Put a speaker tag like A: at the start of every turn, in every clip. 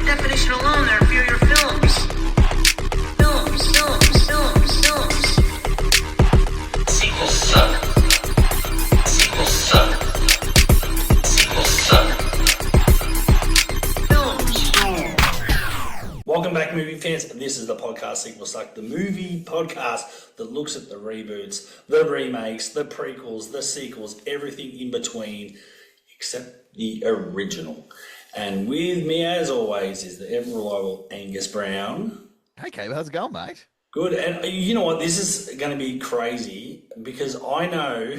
A: definition alone, they're inferior films. Films.
B: Sequels suck. Sequels suck. Sequels suck.
C: Welcome back, movie fans. This is the podcast Sequels Suck, the movie podcast that looks at the reboots, the remakes, the prequels, the sequels, everything in between, except the original. And with me, as always, is the ever-reliable Angus Brown.
D: Hey, Cable, how's it going, mate?
C: Good. And you know what? This is going to be crazy because I know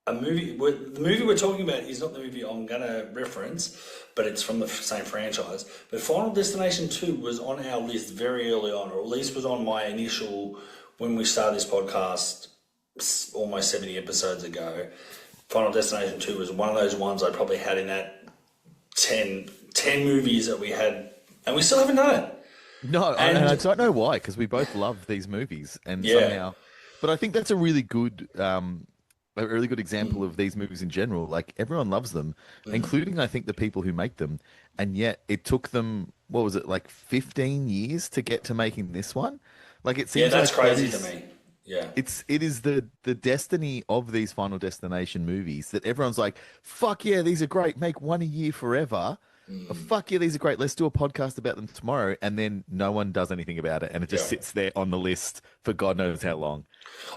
C: the movie we're talking about is not the movie I'm going to reference, but it's from the same franchise. But Final Destination 2 was on our list very early on, or at least was on my initial, when we started this podcast almost 70 episodes ago. Final Destination 2 was one of those ones I probably had in that 10 movies that we had, and we still haven't done it.
D: No, and I don't know why, because we both love these movies, and somehow. But I think that's a really good example of these movies in general. Like, everyone loves them, including, I think, the people who make them, and yet it took them, what was it, like 15 years to get to making this one? Like, it seems
C: that's
D: like
C: crazy to me. Yeah,
D: it is the destiny of these Final Destination movies that everyone's like, fuck yeah, these are great. Make one a year forever. Fuck yeah, these are great. Let's do a podcast about them tomorrow. And then no one does anything about it, and it just sits there on the list for God knows how long.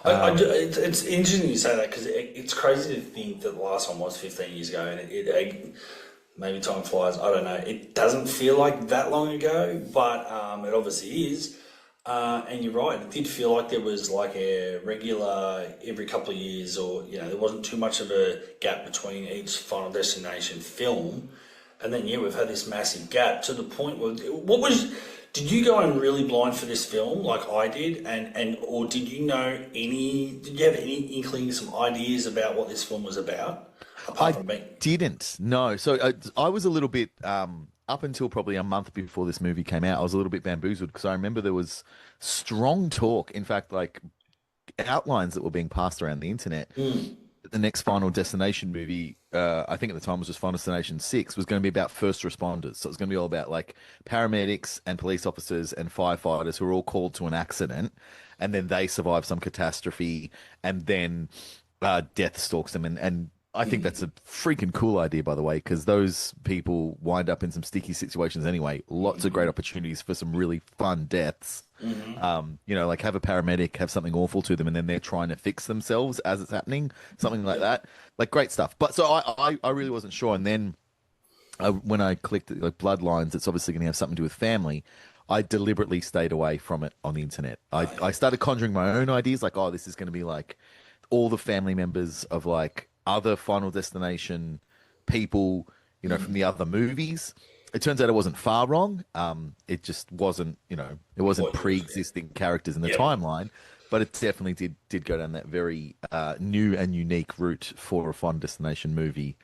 C: It's interesting you say that because it's crazy to think that the last one was 15 years ago, and it maybe time flies. I don't know. It doesn't feel like that long ago, but it obviously is. And you're right, it did feel like there was like a regular every couple of years, or, you know, there wasn't too much of a gap between each Final Destination film. And then, we've had this massive gap to the point where, did you go in really blind for this film like I did? Or did you have any inkling, some ideas about what this film was about?
D: I didn't, no. So I was a little bit, up until probably a month before this movie came out, I was a little bit bamboozled because I remember there was strong talk, in fact, like outlines that were being passed around the internet. The next Final Destination movie, I think at the time was just Final Destination 6, was going to be about first responders. So it was going to be all about like paramedics and police officers and firefighters who are all called to an accident, and then they survive some catastrophe, and then death stalks them. And I think that's a freaking cool idea, by the way, because those people wind up in some sticky situations anyway. Lots of great opportunities for some really fun deaths. Like have a paramedic have something awful to them, and then they're trying to fix themselves as it's happening, something like that. Like, great stuff. But so I really wasn't sure. And then when I clicked like Bloodlines, it's obviously going to have something to do with family. I deliberately stayed away from it on the internet. I started conjuring my own ideas, like, oh, this is going to be like all the family members of like other Final Destination people, from the other movies. It turns out I wasn't far wrong. It just wasn't, it wasn't pre-existing characters in the timeline, but it definitely did go down that very new and unique route for a Final Destination movie,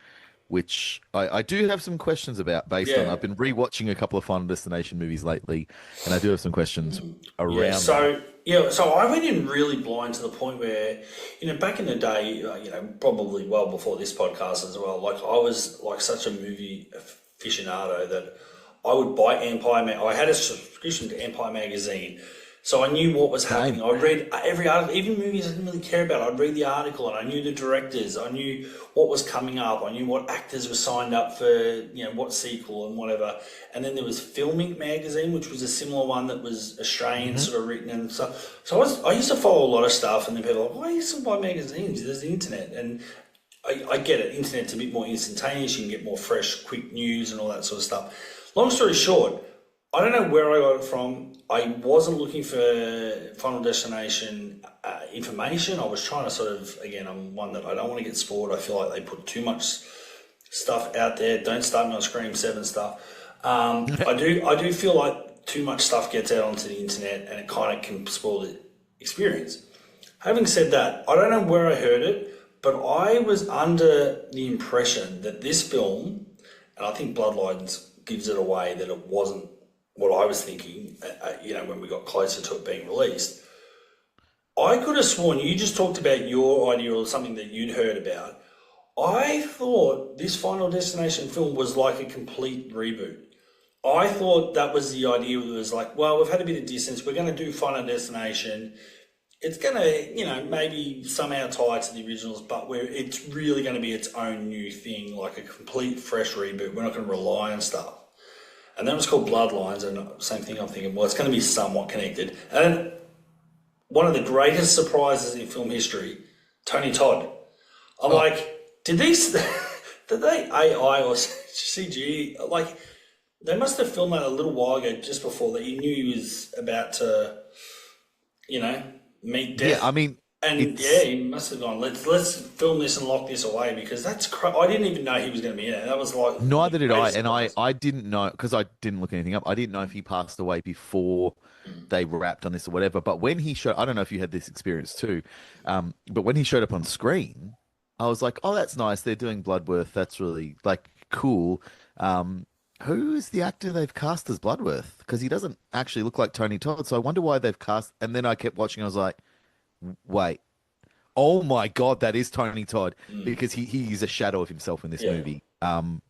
D: which I do have some questions about based on, I've been rewatching a couple of Final Destination movies lately, and I do have some questions around that.
C: So I went in really blind to the point where, back in the day, probably well before this podcast as well, like I was like such a movie aficionado that I would buy Empire. I had a subscription to Empire magazine, so I knew what was happening. I read every article, even movies I didn't really care about. I'd read the article, and I knew the directors. I knew what was coming up. I knew what actors were signed up for, what sequel and whatever. And then there was Filming magazine, which was a similar one that was Australian sort of written and stuff. So I used to follow a lot of stuff, and then people were like, why are you still buy magazines? There's the internet. And I get it. Internet's a bit more instantaneous. You can get more fresh, quick news and all that sort of stuff. Long story short, I don't know where I got it from. I wasn't looking for Final Destination information. I was trying to sort of, again, I'm one that I don't want to get spoiled. I feel like they put too much stuff out there. Don't start me on Scream 7 stuff. I do feel like too much stuff gets out onto the internet, and it kind of can spoil the experience. Having said that, I don't know where I heard it, but I was under the impression that this film, and I think Bloodlines gives it away, that it wasn't what I was thinking, when we got closer to it being released. I could have sworn you just talked about your idea or something that you'd heard about. I thought this Final Destination film was like a complete reboot. I thought that was the idea. It was like, well, we've had a bit of distance. We're going to do Final Destination. It's going to, maybe somehow tie to the originals, but it's really going to be its own new thing, like a complete fresh reboot. We're not going to rely on stuff. And that was called Bloodlines, and same thing. I'm thinking, well, it's going to be somewhat connected. And one of the greatest surprises in film history, Tony Todd. I'm like, did they AI or CG? Like, they must have filmed that a little while ago, just before that. You knew he was about to, meet death.
D: Yeah, I mean,
C: and he must have gone. Let's film this and lock this away, because that's I didn't even know he was going to be in it. That was like
D: neither did I, and I didn't know, because I didn't look anything up. I didn't know if he passed away before they wrapped on this or whatever. But when he showed, I don't know if you had this experience too, but when he showed up on screen, I was like, oh, that's nice. They're doing Bloodworth. That's really like cool. Who is the actor they've cast as Bloodworth? Because he doesn't actually look like Tony Todd. So I wonder why they've cast. And then I kept watching. I was like, wait, oh my God, that is Tony Todd, because he's a shadow of himself in this movie.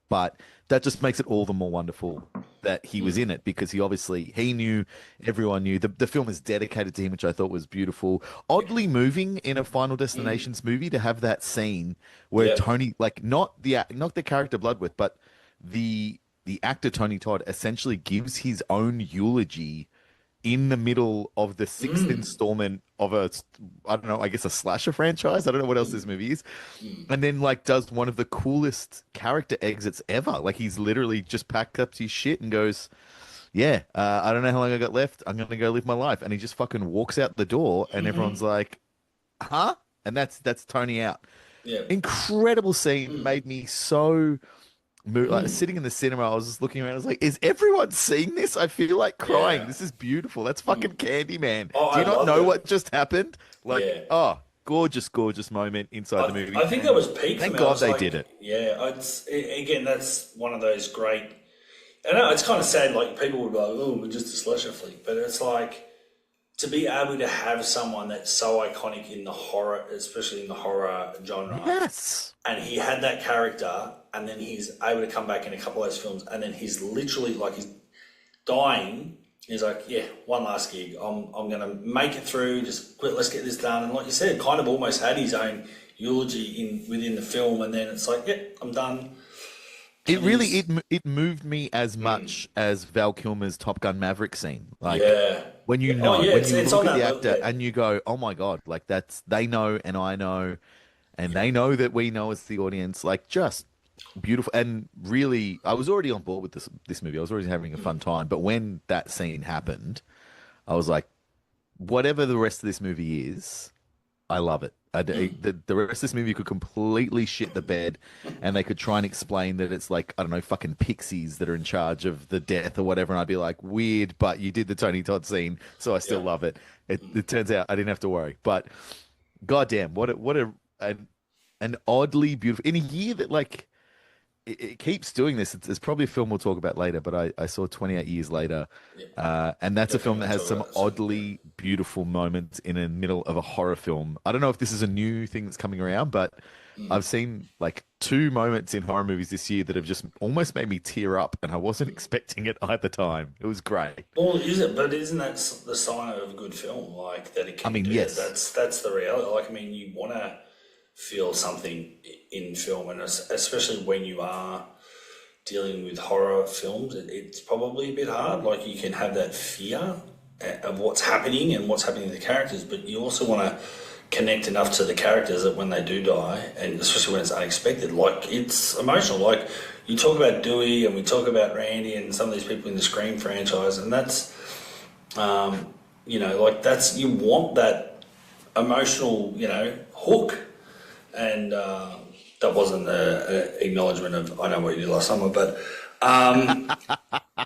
D: But that just makes it all the more wonderful that he was in it, because he knew, everyone knew. The film is dedicated to him, which I thought was beautiful. Oddly moving in a Final Destinations movie to have that scene where Tony, like not the character Bloodworth, but the actor Tony Todd essentially gives his own eulogy in the middle of the sixth installment of I don't know, I guess a slasher franchise. I don't know what else this movie is. And then like does one of the coolest character exits ever. Like he's literally just packed up his shit and goes, I don't know how long I got left. I'm going to go live my life. And he just fucking walks out the door and everyone's like, huh? And that's Tony out.
C: Yeah.
D: Incredible scene. Made me so... Like sitting in the cinema, I was just looking around. I was like, "Is everyone seeing this? I feel like crying.
C: Yeah.
D: This is beautiful. That's fucking Candyman.
C: Oh,
D: Do you
C: I
D: not
C: love
D: know
C: it.
D: what just happened? Like, gorgeous, gorgeous moment inside the movie.
C: I think that was peak.
D: Thank
C: for me. I
D: God
C: was
D: they
C: like,
D: did it.
C: Yeah, again, that's one of those great. I know it's kind of sad. Like people would go, "Oh, we're just a slasher flick," but it's like to be able to have someone that's so iconic in the horror, especially in the horror genre.
D: Yes.
C: And he had that character, and then he's able to come back in a couple of those films, and then he's literally like he's dying. He's like, one last gig. I'm gonna make it through. Just quit. Let's get this done. And like you said, kind of almost had his own eulogy within the film, and then it's like, I'm done.
D: It really it moved me as much as Val Kilmer's Top Gun Maverick scene. Like when you know, when you look at the actor and you go, oh my God, like they know and I know, and they know that we know as the audience, like just beautiful. And really, I was already on board with this movie. I was already having a fun time. But when that scene happened, I was like, whatever the rest of this movie is, I love it. The rest of this movie could completely shit the bed, and they could try and explain that it's like, I don't know, fucking pixies that are in charge of the death or whatever. And I'd be like, weird, but you did the Tony Todd scene, so I still love it. It turns out I didn't have to worry. But goddamn, an oddly beautiful, in a year that like it keeps doing this. It's probably a film we'll talk about later, but I saw 28 Years Later, and that's a film that has some oddly beautiful moments in the middle of a horror film. I don't know if this is a new thing that's coming around, but I've seen like 2 moments in horror movies this year that have just almost made me tear up, and I wasn't expecting it either time. It was great.
C: Well, is it? But isn't that the sign of a good film? Like that it can do
D: yes.
C: That's the reality. Like, I mean, you want to feel something in film, and especially when you are dealing with horror films, it's probably a bit hard. Like, you can have that fear of what's happening and what's happening to the characters, but you also want to connect enough to the characters that when they do die, and especially when it's unexpected, like, it's emotional. Like, you talk about Dewey and we talk about Randy and some of these people in the Scream franchise, and that's that's, you want that emotional hook. And that wasn't an acknowledgement of I know what you did last summer, but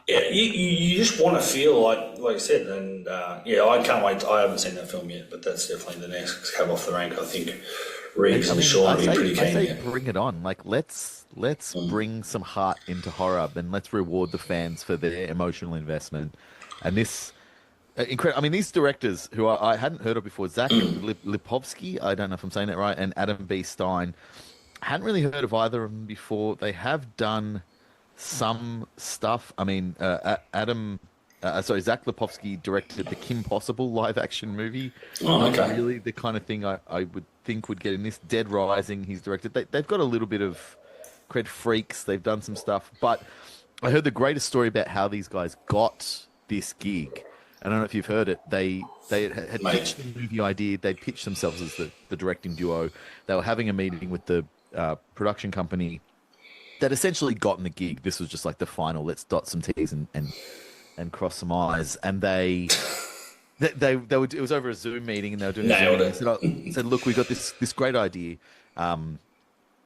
C: you just want to feel like I said, and I can't wait. I haven't seen that film yet, but that's definitely the next cab off the rank. I think Reeves and Sean will be pretty keen.
D: I say bring it on. Like let's bring some heart into horror, and let's reward the fans for their emotional investment. And this. Incredible. I mean, these directors who I hadn't heard of before, Zach Lipovsky, I don't know if I'm saying that right, and Adam B. Stein, hadn't really heard of either of them before. They have done some stuff. I mean, Zach Lipovsky directed the Kim Possible live action movie.
C: Oh,
D: Not
C: okay.
D: really the kind of thing I would think would get in this. Dead Rising, he's directed. They've got a little bit of cred. Freaks. They've done some stuff, but I heard the greatest story about how these guys got this gig. I don't know if you've heard it. They had
C: Mate.
D: pitched the movie idea. They pitched themselves as the directing duo. They were having a meeting with the production company that essentially gotten the gig. This was just like the final. Let's dot some T's and cross some I's. And they were, it was over a Zoom meeting, and they were doing a Zoom
C: Nailed
D: meeting.
C: it.
D: Said, look, we got this great idea.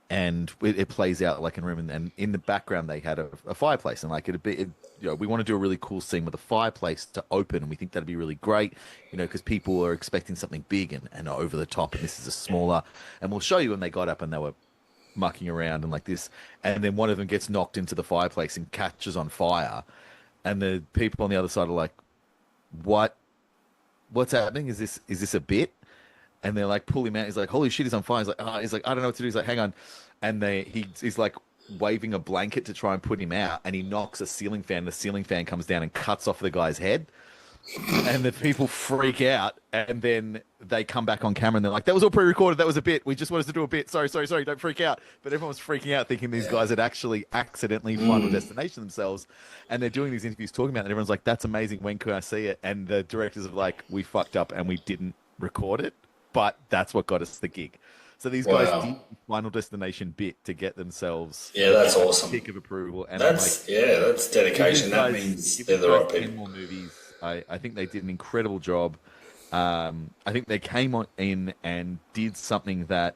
D: And it plays out like in a room, and in the background they had a fireplace, and like we want to do a really cool scene with a fireplace to open, and we think that'd be really great, because people are expecting something big and over the top, and this is a smaller, and we'll show you when they got up and they were mucking around and like this, and then one of them gets knocked into the fireplace and catches on fire, and the people on the other side are like, what's happening? Is this a bit? And they're like, pull him out. He's like, holy shit, he's on fire. He's like, I don't know what to do. He's like, hang on. And he's like waving a blanket to try and put him out. And he knocks a ceiling fan. The ceiling fan comes down and cuts off the guy's head. And the people freak out. And then they come back on camera and they're like, that was all pre-recorded. That was a bit. We just wanted to do a bit. Sorry. Don't freak out. But everyone was freaking out thinking these guys had actually accidentally Final Destination themselves. And they're doing these interviews talking about it. And everyone's like, that's amazing. When can I see it? And the directors are like, we fucked up and we didn't record it. But that's what got us the gig. So these guys did the Final Destination bit to get themselves
C: That's awesome.
D: tick of approval. And
C: That's dedication. That means they're the right
D: 10
C: people.
D: more movies. I think they did an incredible job. I think they came in and did something that,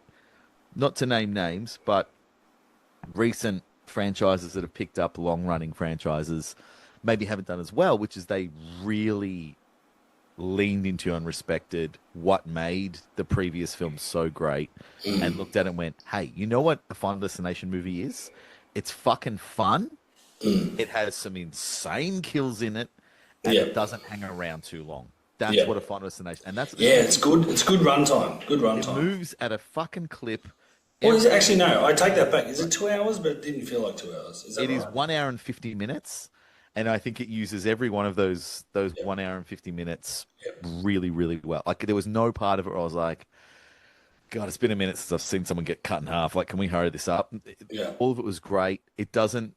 D: not to name names, but recent franchises that have picked up long-running franchises maybe haven't done as well, which is they really leaned into and respected what made the previous film so great and looked at it and went, hey, you know what a Final Destination movie is? It's fucking fun. It has some insane kills in it, and it doesn't hang around too long. That's what a Final Destination, and that's
C: It's good. It's good runtime. Good
D: it
C: runtime.
D: moves at a fucking clip.
C: Or is it actually no? I take that back. Is it 2 hours? But it didn't feel like 2 hours. Is that
D: It is
C: right?
D: 1 hour and 50 minutes. And I think it uses every one of those 1 hour and 50 minutes really, really well. Like there was no part of it where I was like, God, it's been a minute since I've seen someone get cut in half. Like, can we hurry this up? All of it was great. It doesn't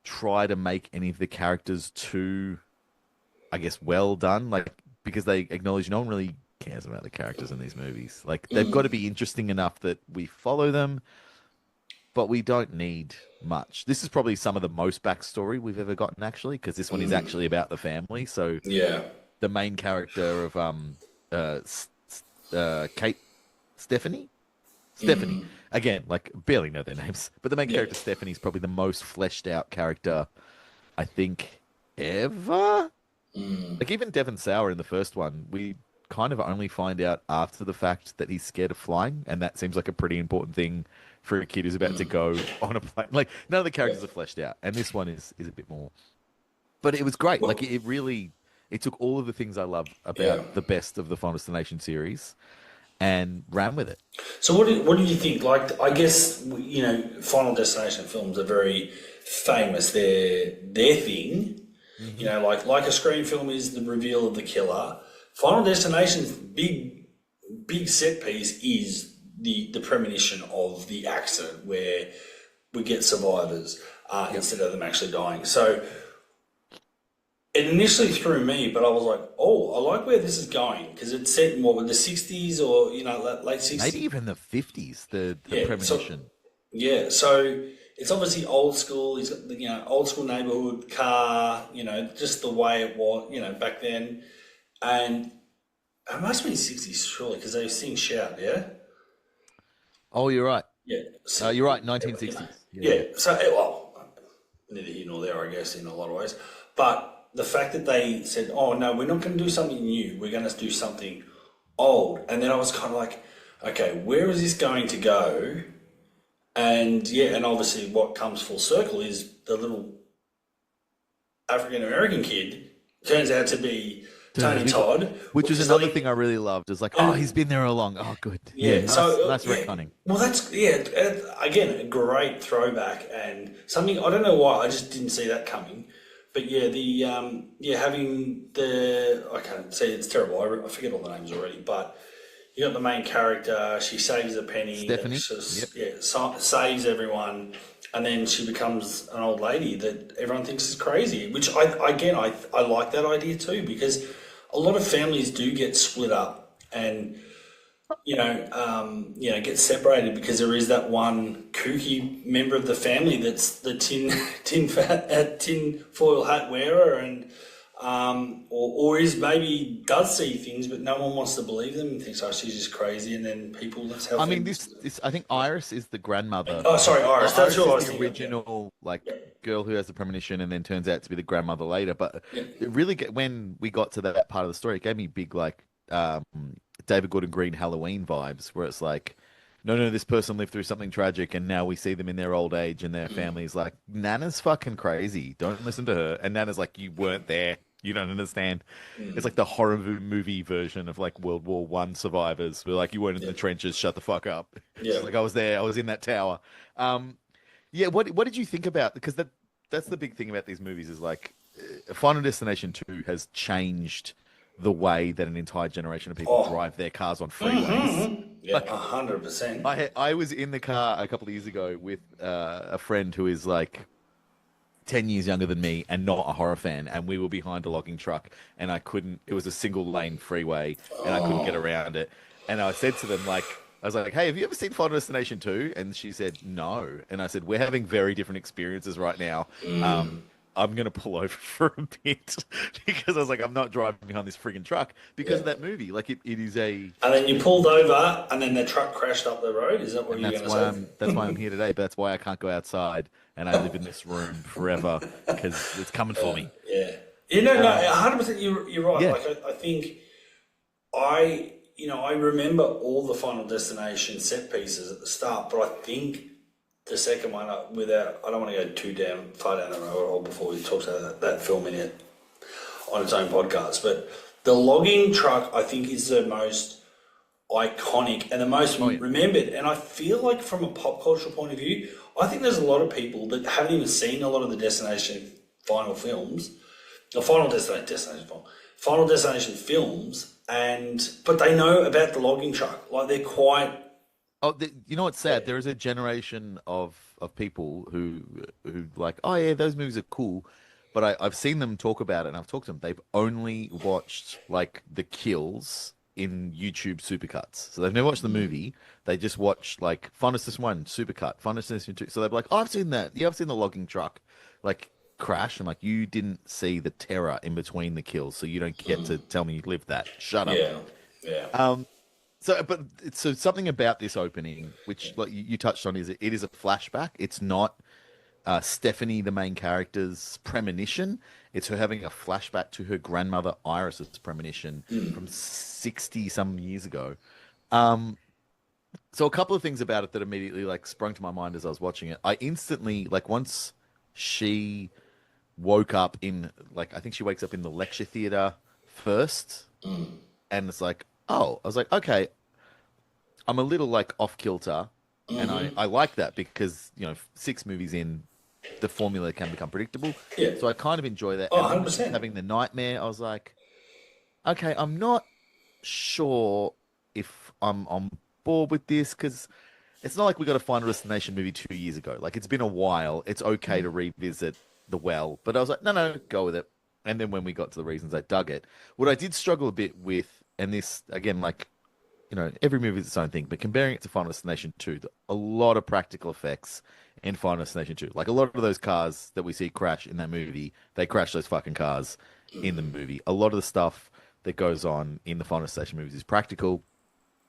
D: try to make any of the characters too, I guess, well done. Like, because they acknowledge no one really cares about the characters in these movies. Like, they've got to be interesting enough that we follow them, but we don't need much. This is probably some of the most backstory we've ever gotten, actually, because this one is actually about the family. So the main character of Kate Stephanie again, like barely know their names, but the main character Stephanie is probably the most fleshed out character I think ever. Like even Devon Sauer in the first one, we kind of only find out after the fact that he's scared of flying, and that seems like a pretty important thing for a kid who's about to go on a plane. Like none of the characters are fleshed out, and this one is a bit more. But it was great. Like it really, it took all of the things I love about the best of the Final Destination series, and ran with it.
C: So what do you think? Like, I guess Final Destination films are very famous. They're their thing. Like a Scream film is the reveal of the killer. Final Destination's big set piece is the premonition of the accident where we get survivors instead of them actually dying. So it initially threw me, but I was like, oh, I like where this is going, because it's set in the 60s or late 60s.
D: Maybe even the 50s, the premonition.
C: So it's obviously old school. He's got the old school neighborhood car, just the way it was, back then. And it must have been 60s, surely, because they sing Shout, yeah?
D: Oh, you're right.
C: Yeah. So,
D: you're right, 1960s.
C: Yeah. So, neither here nor there, I guess, in a lot of ways. But the fact that they said, oh, no, we're not going to do something new. We're going to do something old. And then I was kind of like, okay, where is this going to go? And, and obviously what comes full circle is the little African-American kid turns out to be Tony Todd,
D: Which is
C: is
D: another
C: like,
D: thing I really loved. Is like, oh, he's been there all along. Oh, good.
C: yeah.
D: Nice,
C: So
D: nice
C: yeah,
D: retconning.
C: well, that's again a great throwback and something I don't know why I just didn't see that coming. But yeah, the having the I can't say it's terrible. I forget all the names already, but you got the main character. She saves a penny.
D: Stephanie.
C: That just,
D: Yep.
C: saves everyone, and then she becomes an old lady that everyone thinks is crazy. Which I like that idea too, because a lot of families do get split up and get separated because there is that one kooky member of the family that's the tin foil hat wearer, and or is maybe does see things, but no one wants to believe them and thinks, oh, she's just crazy, and then people that's how.
D: I mean, this. I think Iris is the grandmother.
C: Oh, sorry, Iris. That's
D: Iris
C: who I was
D: is the
C: thinking of, yeah.
D: original girl who has the premonition and then turns out to be the grandmother later. But it really when we got to that part of the story, it gave me big David Gordon Green Halloween vibes, where it's like, no, this person lived through something tragic, and now we see them in their old age, and their family's like, Nana's fucking crazy. Don't listen to her. And Nana's like, you weren't there. You don't understand. It's like the horror movie version of like World War One survivors. We're like, you weren't in the trenches. Shut the fuck up.
C: Yeah.
D: Like I was there. I was in that tower. What did you think about? Because that's the big thing about these movies is like, Final Destination 2 has changed the way that an entire generation of people drive their cars on freeways.
C: Yeah, 100%.
D: I was in the car a couple of years ago with a friend who is like 10 years younger than me and not a horror fan, and we were behind a logging truck, and it was a single lane freeway, and I couldn't get around it. And I said to them, I was like, hey, have you ever seen Final Destination 2? And she said, no. And I said, we're having very different experiences right now. I'm going to pull over for a bit because I was like, I'm not driving behind this friggin' truck because of that movie. Like, it is a...
C: And then you pulled over and then the truck crashed up the road? Is that what you're going to say?
D: That's why I'm here today, but that's why I can't go outside and I live in this room forever because it's coming for me.
C: Yeah. Yeah, no, 100% you're right.
D: Yeah.
C: Like, I think I remember all the Final Destination set pieces at the start, but I think the second one, I don't want to go too far down the rabbit hole before we talk about that film on its own podcast, but the logging truck, I think, is the most iconic and the most remembered. And I feel like from a pop cultural point of view, I think there's a lot of people that haven't even seen a lot of the Destination Final films, the Final Destination films, but they know about the logging truck. Like, they're quite...
D: Oh, you know what's sad? There is a generation of people who like, oh yeah, those movies are cool, but I've seen them talk about it, and I've talked to them. They've only watched like the kills in YouTube supercuts, so they've never watched the movie. They just watched like Final Destination 1 supercut, Final Destination 2. So they're like, oh, I've seen that. Yeah, I've seen the logging truck like crash. I'm like, you didn't see the terror in between the kills, so you don't get to tell me you lived that. Shut up.
C: Yeah.
D: So something about this opening, which like you touched on, is it is a flashback. It's not Stephanie, the main character's premonition. It's her having a flashback to her grandmother Iris's premonition from 60 some years ago. So a couple of things about it that immediately like sprung to my mind as I was watching it. I instantly, like, once she woke up in, like, I think she wakes up in the lecture theater first, and it's like, oh, I was like, okay, I'm a little like off kilter, and I like that because 6 movies in, the formula can become predictable.
C: Yeah.
D: So I kind of enjoy that.
C: Oh,
D: and
C: 100%.
D: having the nightmare, I was like, okay, I'm not sure if I'm on board with this because it's not like we got a Final Destination movie 2 years ago. Like, it's been a while. It's okay to revisit the well, but I was like, no, go with it. And then when we got to the reasons, I dug it. What I did struggle a bit with, and this, again, like, every movie is its own thing, but comparing it to Final Destination 2, a lot of practical effects in Final Destination 2. Like, a lot of those cars that we see crash in that movie, they crash those fucking cars in the movie. A lot of the stuff that goes on in the Final Destination movies is practical.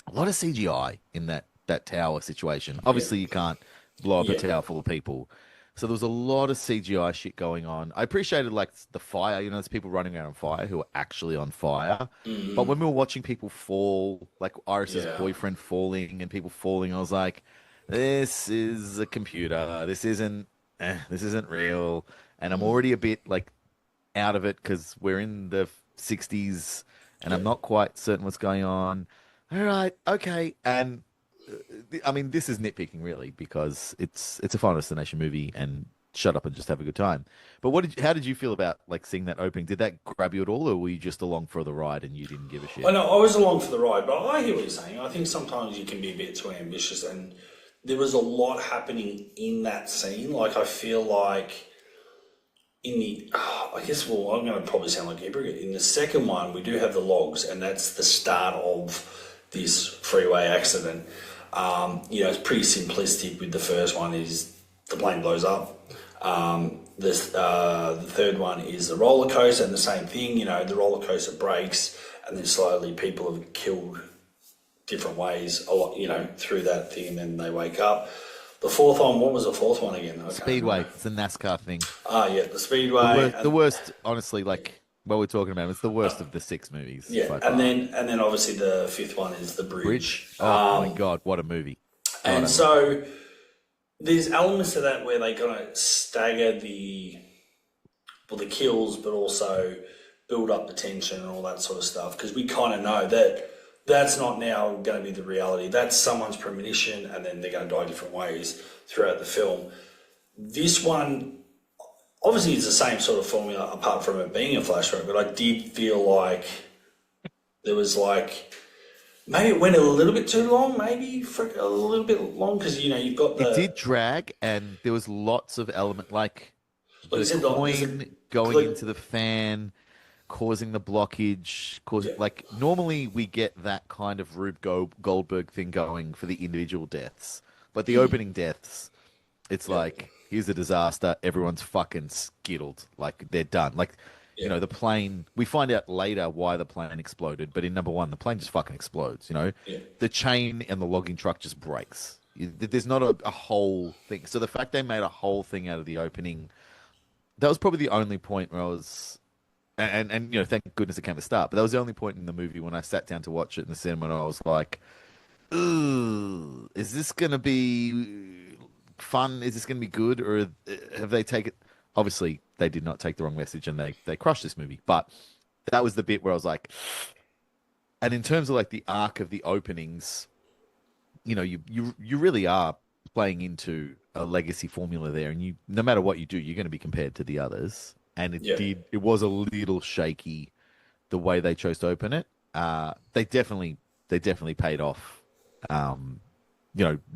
D: A lot of CGI in that tower situation. Obviously, you can't blow up a tower full of people. So there was a lot of CGI shit going on. I appreciated like the fire, there's people running around on fire who are actually on fire. But when we were watching people fall, like Iris's boyfriend falling and people falling, I was like, this is a computer. This isn't real. And I'm already a bit like out of it because we're in the 60s, and I'm
C: Yeah.
D: not quite certain what's going on. All right, okay. And I mean, this is nitpicking really because it's a Final Destination movie, and shut up and just have a good time. But how did you feel about like seeing that opening? Did that grab you at all, or were you just along for the ride and you didn't give a
C: I
D: shit?
C: know I was along for the ride, but I hear what you're saying. I think sometimes you can be a bit too ambitious, and there was a lot happening in that scene. Like I feel like in the, I guess, well, I'm going to probably sound like a hypocrite. In the second one, we do have the logs, and that's the start of this freeway accident. It's pretty simplistic. With the first one, is the plane blows up. The third one is the roller coaster, and the same thing. The roller coaster breaks, and then slowly people have killed different ways a lot, through that thing, and then they wake up. The fourth one, what was the fourth one again? I can't
D: Speedway,
C: remember.
D: it's a NASCAR thing.
C: Yeah, the Speedway.
D: The worst, honestly, like what we're talking about, it's the worst of the six movies
C: Yeah,
D: by
C: and
D: far.
C: then obviously the fifth one is the
D: Bridge.
C: bridge.
D: Oh my God, what a movie!
C: And so there's elements to that where they kind of stagger the kills, but also build up the tension and all that sort of stuff, because we kind of know that that's not now going to be the reality. That's someone's premonition, and then they're going to die different ways throughout the film. This one, obviously, it's the same sort of formula apart from it being a flashback, but I did feel like there was like, maybe it went a little bit too long, maybe for a little bit long, because you've got
D: It did drag, and there was lots of element, like
C: like you
D: the
C: said,
D: coin going into the fan, causing the blockage,
C: yeah,
D: like normally we get that kind of Goldberg thing going for the individual deaths, but the opening deaths, it's
C: yeah,
D: like here's a disaster, everyone's fucking skittled, like they're done. Like
C: yeah,
D: the plane. We find out later why the plane exploded, but in number one, the plane just fucking explodes.
C: yeah,
D: The chain and the logging truck just breaks. There's not a whole thing. So the fact they made a whole thing out of the opening, that was probably the only point where I was, and thank goodness it came to start. But that was the only point in the movie when I sat down to watch it in the cinema, and I was like, "Ooh, is this gonna be fun? Is this gonna be good, or have they taken?" Obviously, they did not take the wrong message, and they crushed this movie. But that was the bit where I was like, and in terms of like the arc of the openings, you really are playing into a legacy formula there, and you no matter what you do, you're going to be compared to the others. And
C: yeah,
D: it was a little shaky the way they chose to open it. They definitely paid off,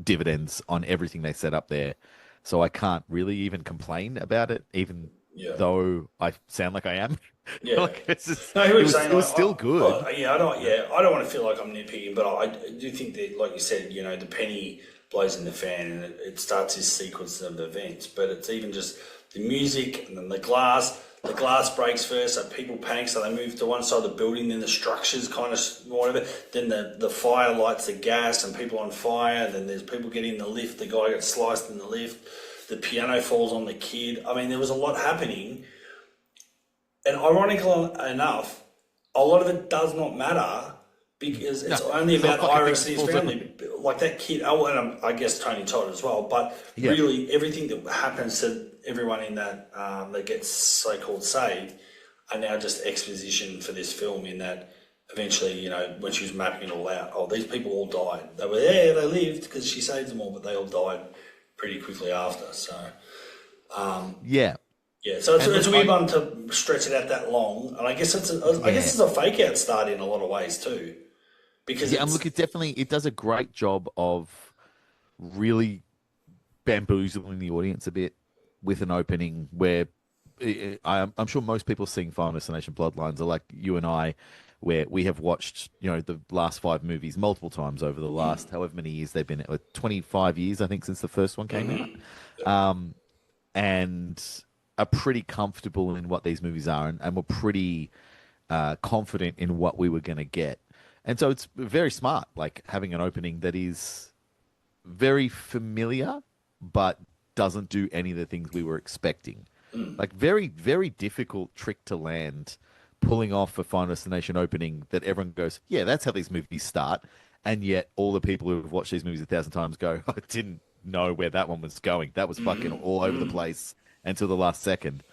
D: dividends on everything they set up there. So I can't really even complain about it, even
C: yeah.
D: though I sound like I am.
C: Yeah.
D: Like it's just,
C: No, he was
D: it
C: saying
D: was still good.
C: I don't want to feel like I'm nitpicking, but I do think that, like you said, the penny blows in the fan, and it starts this sequence of events. But it's even just the music, and then the glass. The glass breaks first, so people panic, so they move to one side of the building. Then the structures kind of whatever. Then the fire lights the gas, and people on fire. Then there's people getting in the lift. The guy gets sliced in the lift. The piano falls on the kid. I mean, there was a lot happening. And ironically enough, a lot of it does not matter because it's only about Iris and his family. Like that kid, and I guess Tony Todd as well. But
D: Yeah.
C: really, everything that happens to everyone in that that gets so-called saved are now just exposition for this film. In that, eventually, when she was mapping it all out, these people all died. They were there, they lived because she saved them all, but they all died pretty quickly after. So.
D: Yeah.
C: Yeah, so it's
D: And
C: a weird one to stretch it out that long, and I guess it's a fake out start in a lot of ways too, because
D: Look, it does a great job of really bamboozling the audience a bit with an opening where I'm sure most people seeing Final Destination Bloodlines are like you and I, where we have watched the last 5 movies multiple times over the last however many years they've been 25 years I think since the first one came out, and are pretty comfortable in what these movies are, and were pretty confident in what we were going to get. And so it's very smart, like having an opening that is very familiar, but doesn't do any of the things we were expecting. Like very, very difficult trick to land, pulling off a Final Destination opening that everyone goes, yeah, that's how these movies start. And yet all the people who have watched these movies 1,000 times go, I didn't know where that one was going. That was fucking all over the place until the last second.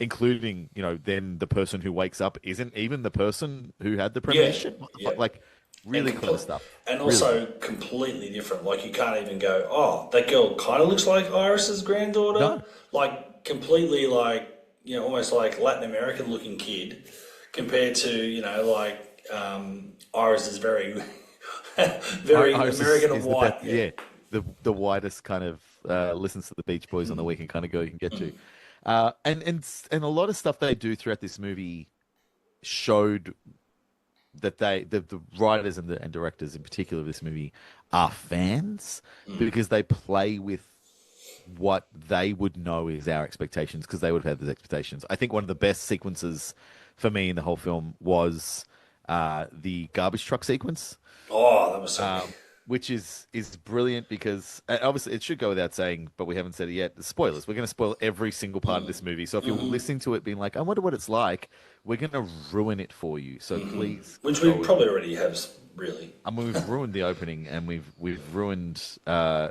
D: including, then the person who wakes up isn't even the person who had the
C: Yeah,
D: premonition. What the
C: yeah.
D: fuck? Like, really
C: And
D: clever stuff.
C: and
D: Really
C: also
D: clever.
C: completely different. Like you can't even go, oh, that girl kind of looks like Iris's granddaughter.
D: No,
C: Like completely like almost like Latin American looking kid compared to like Iris is very very
D: Iris
C: American and
D: is the
C: white.
D: best.
C: Yeah.
D: Yeah, the widest kind of listens to the Beach Boys on the weekend kind of girl you can get to. And a lot of stuff they do throughout this movie showed that the writers and directors in particular of this movie are fans because they play with what they would know is our expectations because they would have had those expectations. I think one of the best sequences for me in the whole film was the garbage truck sequence,
C: Oh, that was so good.
D: which is brilliant because obviously it should go without saying, but we haven't said it yet. Spoilers. We're going to spoil every single part of this movie. So if you're listening to it being like, I wonder what it's like, we're going to ruin it for you. So please
C: Which we
D: go
C: probably already have, really.
D: I mean, we've ruined the opening, and we've ruined, I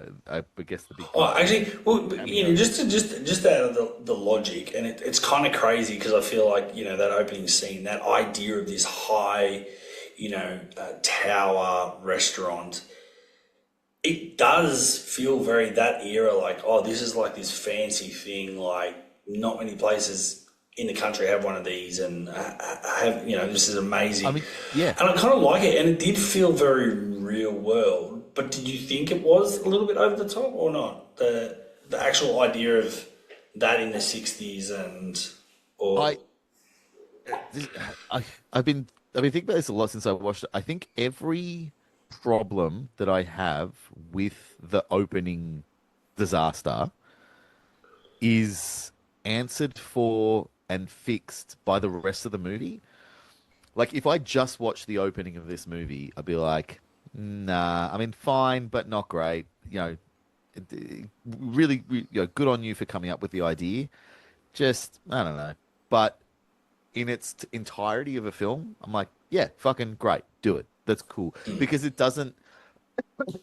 D: guess the big.
C: Oh, actually, well, just out of the logic, and it's kind of crazy because I feel like that opening scene, that idea of this high, tower restaurant, it does feel very that era. Like, oh, this is like this fancy thing. Like, not many places in the country have one of these, and have this is amazing.
D: I mean, yeah.
C: And I kind of like it, and it did feel very real world. But did you think it was a little bit over the top or not? The actual idea of that in the '60s
D: I've been thinking about this a lot since I watched it. I think every problem that I have with the opening disaster is answered for and fixed by the rest of the movie. Like if I just watched the opening of this movie, I'd be like, nah, I mean, fine, but not great. Really, good on you for coming up with the idea. Just, I don't know. But in its entirety of a film, I'm like, yeah, fucking great. Do it. That's cool. Because it doesn't,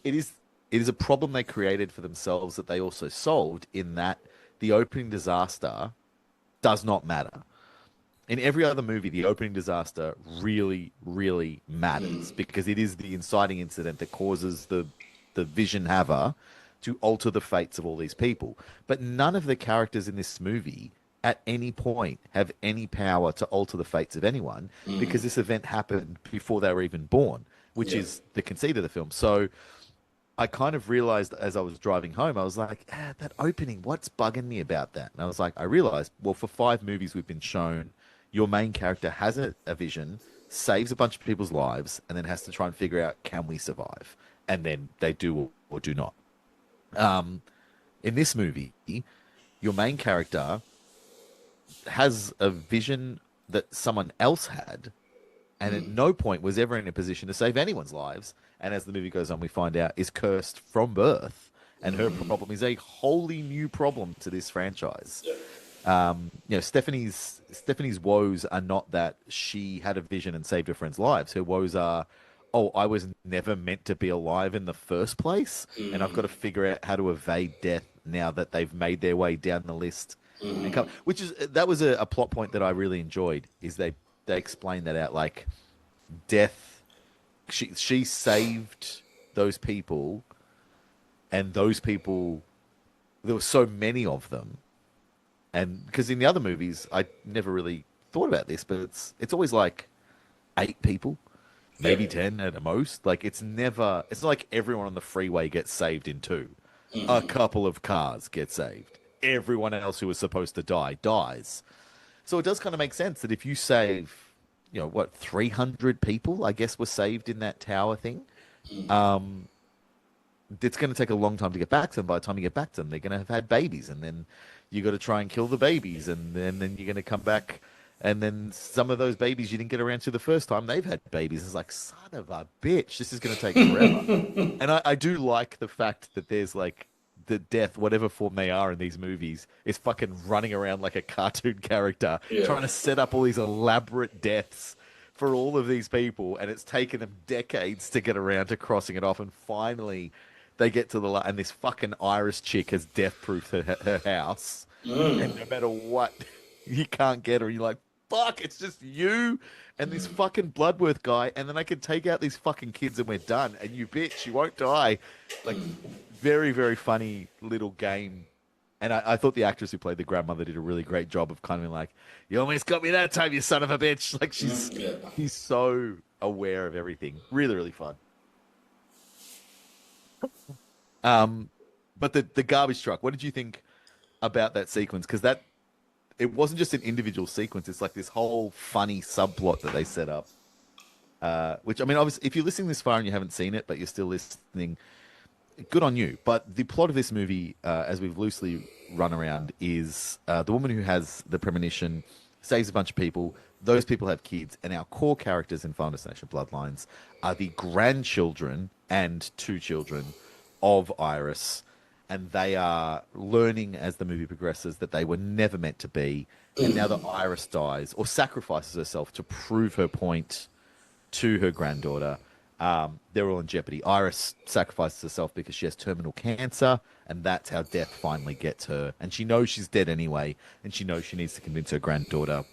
D: it is a problem they created for themselves that they also solved in that the opening disaster does not matter. In every other movie, the opening disaster really, really matters because it is the inciting incident that causes the vision haver to alter the fates of all these people. But none of the characters in this movie at any point have any power to alter the fates of anyone because this event happened before they were even born, which is the conceit of the film. So I kind of realized as I was driving home, I was like, that opening, what's bugging me about that? And I was like, I realized, well, for 5 movies we've been shown, your main character has a vision, saves a bunch of people's lives, and then has to try and figure out, can we survive? And then they do or do not. In this movie, your main character has a vision that someone else had, and at no point was ever in a position to save anyone's lives. And as the movie goes on, we find out is cursed from birth, and her problem is a wholly new problem to this franchise. Stephanie's woes are not that she had a vision and saved her friends' lives. Her woes are, oh, I was never meant to be alive in the first place, and I've got to figure out how to evade death now that they've made their way down the list. And that was a plot point that I really enjoyed. Is they explain that out, like death. She saved those people, and those people, there were so many of them, and because in the other movies I never really thought about this, but it's always like 8 people, maybe 10 at the most. Like it's not like everyone on the freeway gets saved in 2. A couple of cars get saved. Everyone else who was supposed to die dies. So it does kind of make sense that if you save, 300 people, I guess, were saved in that tower thing. It's going to take a long time to get back to them. By the time you get back to them, they're going to have had babies, and then you got to try and kill the babies, and then you're going to come back, and then some of those babies you didn't get around to the first time, they've had babies. It's like, son of a bitch, this is going to take forever. And I do like the fact that there's like the death, whatever form they are in these movies, is fucking running around like a cartoon character, trying to set up all these elaborate deaths for all of these people, and it's taken them decades to get around to crossing it off, and finally they get to and this fucking Irish chick has death-proofed her house, and no matter what you can't get her. And you're like, fuck, it's just you and this fucking Bloodworth guy, and then I can take out these fucking kids and we're done. And you bitch, you won't die. Like, very, very funny little game. And I thought the actress who played the grandmother did a really great job of kind of like, you almost got me that time, you son of a bitch. Like, she's so aware of everything. Really, really fun. But the garbage truck, what did you think about that sequence? Because it wasn't just an individual sequence. It's like this whole funny subplot that they set up. Which, I mean, obviously, if you're listening this far and you haven't seen it, but you're still listening, good on you. But the plot of this movie, as we've loosely run around, is the woman who has the premonition saves a bunch of people. Those people have kids. And our core characters in Final Destination Bloodlines are the grandchildren and two children of Iris. And they are learning as the movie progresses that they were never meant to be. And now that Iris dies or sacrifices herself to prove her point to her granddaughter, they're all in jeopardy. Iris sacrifices herself because she has terminal cancer, and that's how death finally gets her. And she knows she's dead anyway, and she knows she needs to convince her granddaughter.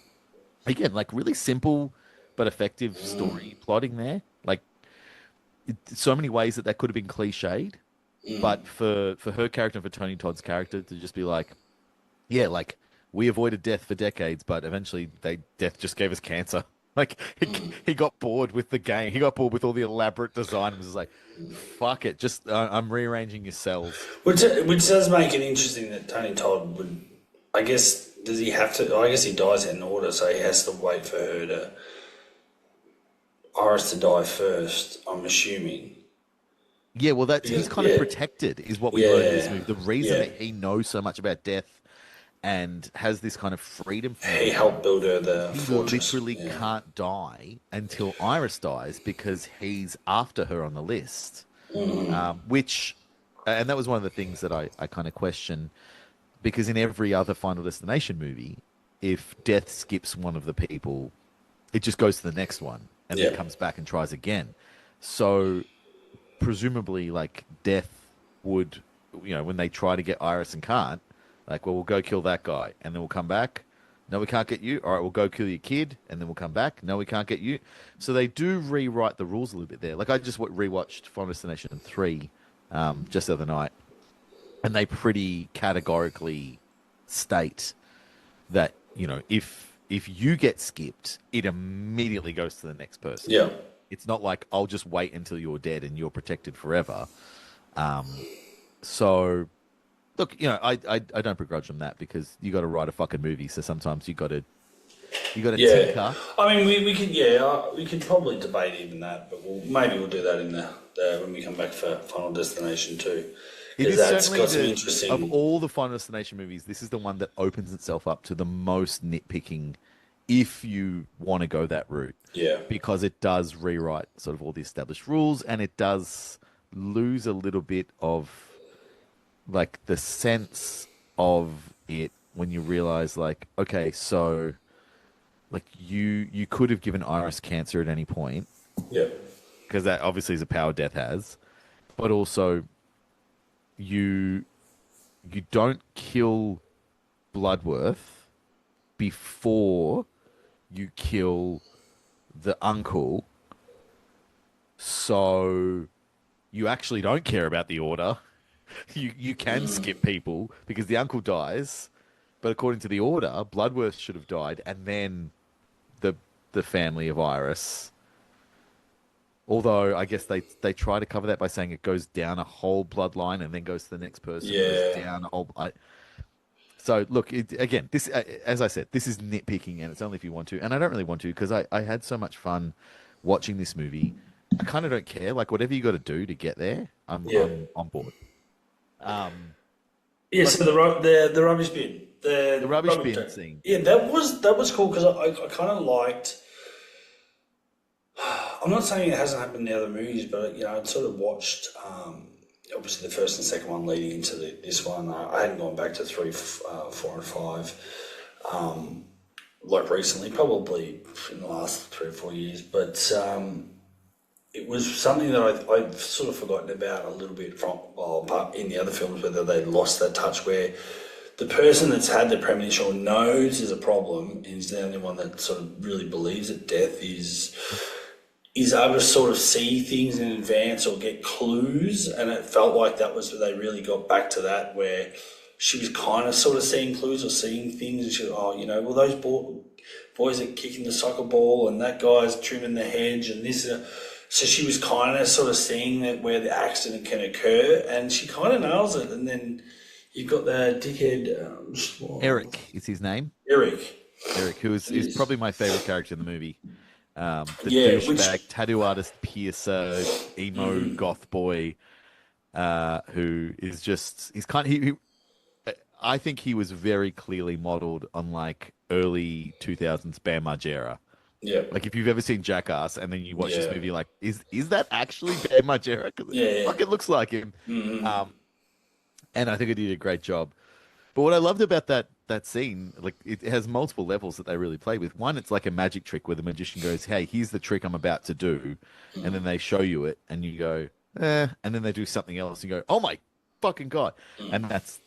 D: Again, like really simple but effective story plotting there. Like so many ways that could have been cliched. But for her character and for Tony Todd's character to just be like, yeah, like we avoided death for decades, but eventually death just gave us cancer. Like he got bored with the game. He got bored with all the elaborate design and was like, fuck it. Just I'm rearranging your cells.
C: Which does make it interesting that Tony Todd would, I guess, does he have to, I guess he dies in order, so he has to wait for Iris to die first, I'm assuming.
D: Yeah, well, he's kind of protected, is what we learned in this movie. The reason that he knows so much about death and has this kind of freedom from
C: he helped build her the fortress.
D: He literally can't die until Iris dies because he's after her on the list. Which, and that was one of the things that I kind of question, because in every other Final Destination movie, if death skips one of the people, it just goes to the next one and then comes back and tries again. So presumably, like, death would, when they try to get Iris and can't, like, well, we'll go kill that guy and then we'll come back. No, we can't get you. All right, we'll go kill your kid and then we'll come back. No, we can't get you. So they do rewrite the rules a little bit there. Like, I just rewatched Final Destination 3 just the other night, and they pretty categorically state that, if you get skipped, it immediately goes to the next person.
C: Yeah.
D: It's not like I'll just wait until you're dead and you're protected forever. So, look, I don't begrudge them that, because you got to write a fucking movie. So sometimes you got to tinker.
C: I mean, we could probably debate even that, but maybe we'll do that in the when we come back for Final Destination 2.
D: It is
C: that's
D: certainly
C: got some interesting.
D: Of all the Final Destination movies, this is the one that opens itself up to the most nitpicking, if you want to go that route.
C: Yeah.
D: Because it does rewrite sort of all the established rules, and it does lose a little bit of, like, the sense of it when you realize, like, okay, so, like, you could have given Iris cancer at any point.
C: Yeah.
D: Because that obviously is a power death has. But also, you don't kill Bloodworth before you kill the uncle, so you actually don't care about the order. You can skip people because the uncle dies, but according to the order, Bloodworth should have died, and then the family of Iris. Although I guess they try to cover that by saying it goes down a whole bloodline and then goes to the next person.
C: Yeah.
D: Goes down a whole. So look, again, this, as I said, this is nitpicking, and it's only if you want to. And I don't really want to, because I had so much fun watching this movie. I kind of don't care. Like, whatever you got to do to get there, I'm on board.
C: So the rubbish bin,
D: the rubbish bin scene.
C: Yeah, that was cool, because I kind of liked. I'm not saying it hasn't happened in the other movies, but I'd sort of watched. Obviously, the first and second one leading into this one. I hadn't gone back to 3, 4, and 5, like recently, probably in the last 3 or 4 years. But it was something that I've sort of forgotten about a little bit from in the other films, whether they lost that touch where the person that's had the premonition or knows there's a problem and is the only one that sort of really believes that death is able to sort of see things in advance or get clues, and it felt like that was where they really got back to that, where she was kind of sort of seeing clues or seeing things, and she was, oh, you know, well, those boys are kicking the soccer ball and that guy's trimming the hedge and this. So she was kind of sort of seeing that where the accident can occur, and she kind of nails it. And then you've got the dickhead...
D: Eric is his name.
C: Eric,
D: who is probably my favorite character in the movie. The
C: Yeah,
D: douchebag, tattoo artist, piercer, emo goth boy, who is just I think he was very clearly modeled on like early 2000s Bam Margera.
C: Yeah.
D: Like if you've ever seen Jackass and then you watch this
C: Yeah.
D: movie, like is that actually Bam Margera? Because
C: Yeah.
D: it looks like him. And I think it did a great job. But what I loved about that scene, like it has multiple levels that they really play with. One, it's like a magic trick where the magician goes, "Hey, here's the trick I'm about to do," and then they show you it, and you go, "Eh," and then they do something else, and you go, "Oh my fucking god!" And that's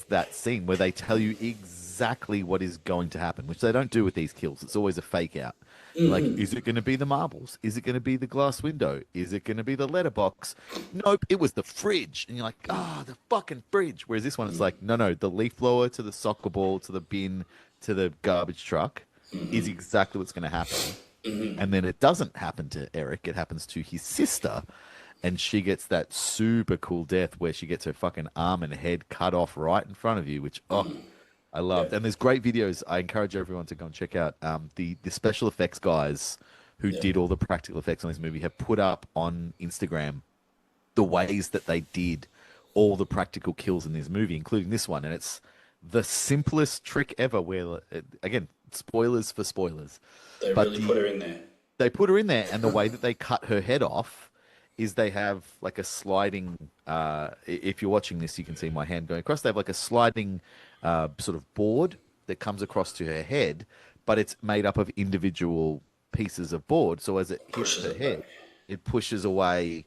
D: that scene where they tell you exactly what is going to happen, which they don't do with these kills. It's always a fake out. Like, is it going to be the marbles? Is it going to be the glass window? Is it going to be the letterbox? Nope, it was the fridge. And you're like, the fucking fridge. Whereas this one, it's like, no, the leaf blower to the soccer ball to the bin to the garbage truck is exactly what's going to happen. And then it doesn't happen to Eric. It happens to his sister. And she gets that super cool death where she gets her fucking arm and head cut off right in front of you, which, I loved. And there's great videos. I encourage everyone to go and check out the special effects guys who did all the practical effects on this movie have put up on Instagram the ways that they did all the practical kills in this movie, including this one. And it's the simplest trick ever where, again, spoilers for spoilers.
C: They really put her in there.
D: They put her in there, and the way that they cut her head off is they have like a sliding, if you're watching this, you can see my hand going across. They have like a sliding sort of board that comes across to her head, but it's made up of individual pieces of board. So as it hits her head, it pushes away,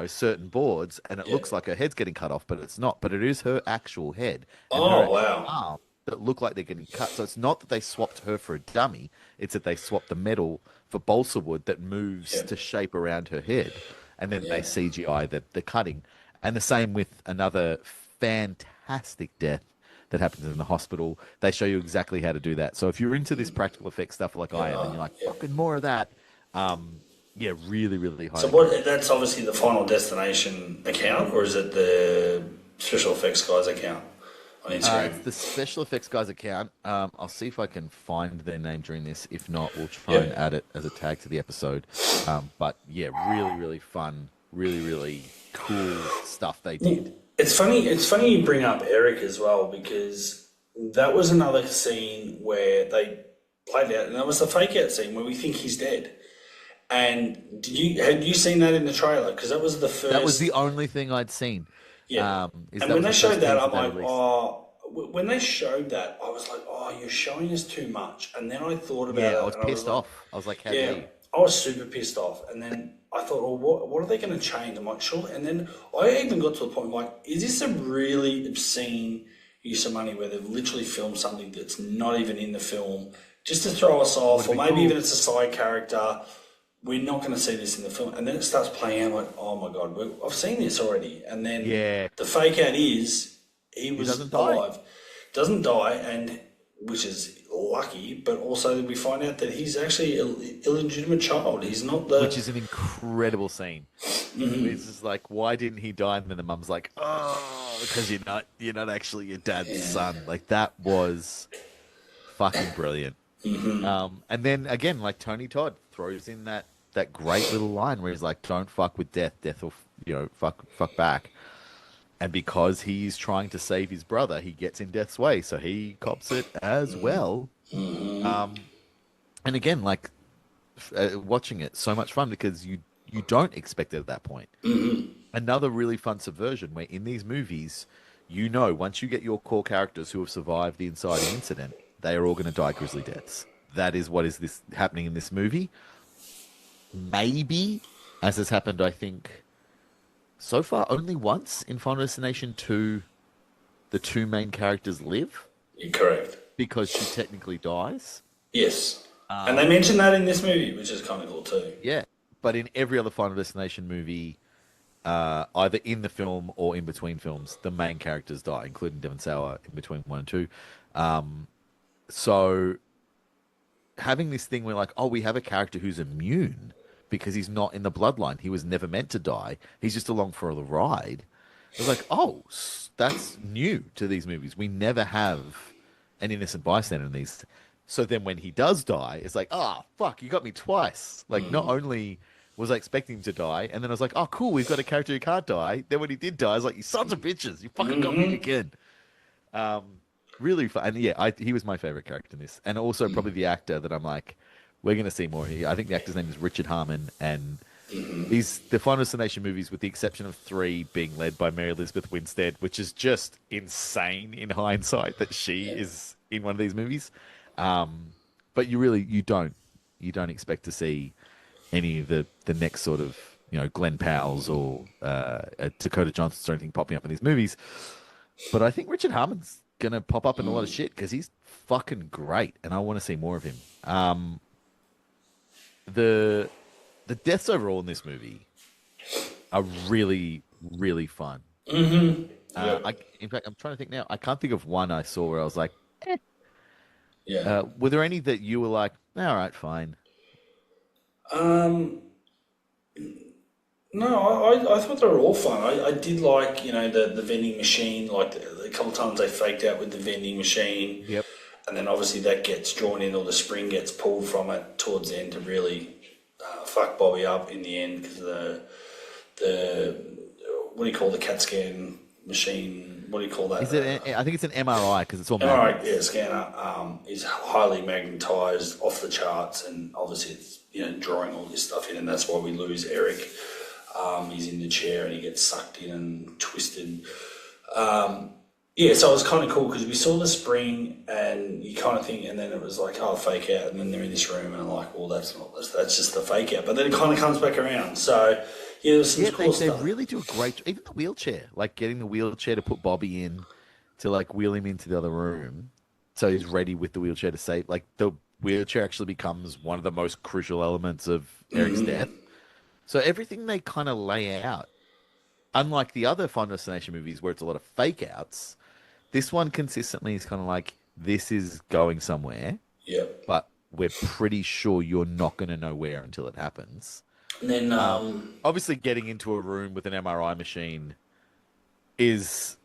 D: certain boards, and it looks like her head's getting cut off, but it's not. But it is her actual head. And her arm that look like they're getting cut. So it's not that they swapped her for a dummy. It's that they swapped the metal for balsa wood that moves to shape around her head. And then they CGI the cutting. And the same with another fantastic death that happens in the hospital. They show you exactly how to do that. So if you're into this practical effects stuff like I am, and you're like, fucking more of that, really, really high.
C: So that's obviously the Final Destination account, or is it the special effects guys account on Instagram?
D: It's the special effects guys account. I'll see if I can find their name during this. If not, we'll try and add it as a tag to the episode. But yeah, really, really fun, really, really cool stuff they did.
C: It's funny you bring up Eric as well, because that was another scene where they played out, and that was the fake out scene where we think he's dead. And had you seen that in the trailer? Because that was the first.
D: That was the only thing I'd seen.
C: Yeah. And when they showed that, I'm like, when they showed that, I was like, you're showing us too much. And then I thought about it.
D: Yeah, I was pissed off. I was like, how dare you?
C: I was super pissed off. And then I thought, what are they going to change? I'm like, sure. And then I even got to the point like, is this a really obscene use of money where they've literally filmed something that's not even in the film just to throw us off, or maybe even it's a side character? We're not going to see this in the film. And then it starts playing out like, oh my God, I've seen this already. And then the fake out is he was alive. Doesn't die, and which is lucky, but also we find out that he's actually an illegitimate child. He's not the...
D: Which is an incredible scene. It's just like, why didn't he die? And then the mum's like, because you're not actually your dad's son. Like, that was fucking brilliant. And then again, like Tony Todd throws in that great little line where he's like, don't fuck with death. Death will, fuck back. And because he's trying to save his brother, he gets in death's way. So he cops it as well. And again, like watching it, so much fun because you don't expect it at that point. Another really fun subversion where in these movies, once you get your core characters who have survived the inciting incident, they are all going to die grisly deaths. That is what is this happening in this movie. Maybe, as has happened, I think, so far only once in Final Destination 2 the two main characters live
C: You're correct.
D: because she technically dies.
C: Yes. And they mentioned that in this movie, which is kind of cool too.
D: Yeah. But in every other Final Destination movie, either in the film or in between films, the main characters die, including Devon Sawa in between one and two. So having this thing where like, oh, we have a character who's immune because he's not in the bloodline. He was never meant to die. He's just along for the ride. It was like, oh, that's new to these movies. We never have an innocent bystander in these. So then when he does die, it's like, oh, fuck, you got me twice. Like, not only was I expecting him to die, and then I was like, oh, cool, we've got a character who can't die. Then when he did die, I was like, you sons of bitches, you fucking got me again. Really fun. And yeah, he was my favorite character in this. And also probably the actor that I'm like, we're going to see more here. I think the actor's name is Richard Harmon, and these the Final Destination movies, with the exception of 3 being led by Mary Elizabeth Winstead, which is just insane in hindsight that she is in one of these movies. But you don't expect to see any of the next sort of, you know, Glenn Powell's or Dakota Johnson's or anything popping up in these movies. But I think Richard Harmon's gonna pop up in a lot of shit because he's fucking great, and I want to see more of him. The deaths overall in this movie are really, really fun. In fact, I'm trying to think now. I can't think of one I saw where I was like, eh.
C: Yeah.
D: Were there any that you were like, all right, fine?
C: No, I thought they were all fun. I did like, you know, the vending machine, like the couple of times they faked out with the vending machine.
D: Yep.
C: And then obviously that gets drawn in, or the spring gets pulled from it towards the end to really fuck Bobby up in the end, because the what do you call the CAT scan machine? What do you call that?
D: Is it? I think it's an MRI because it's all
C: MRI,
D: magnets.
C: scanner is highly magnetized, off the charts, and obviously it's, you know, drawing all this stuff in, and that's why we lose Eric. He's in the chair and he gets sucked in and twisted. Yeah, so it was kind of cool because we saw the spring and you kind of think, and then it was like, oh, fake out, and then they're in this room and I'm like, well, that's just the fake out. But then it kind of comes back around. So yeah, there's some cool
D: they
C: stuff.
D: really do a great. Even the wheelchair, like getting the wheelchair to put Bobby in, to like wheel him into the other room, so he's ready with the wheelchair to save. Like the wheelchair actually becomes one of the most crucial elements of Eric's death. So everything they kind of lay out, unlike the other Final Destination movies where it's a lot of fake outs, this one consistently is kind of like, this is going somewhere, but we're pretty sure you're not going to know where until it happens.
C: And then
D: Obviously getting into a room with an MRI machine that's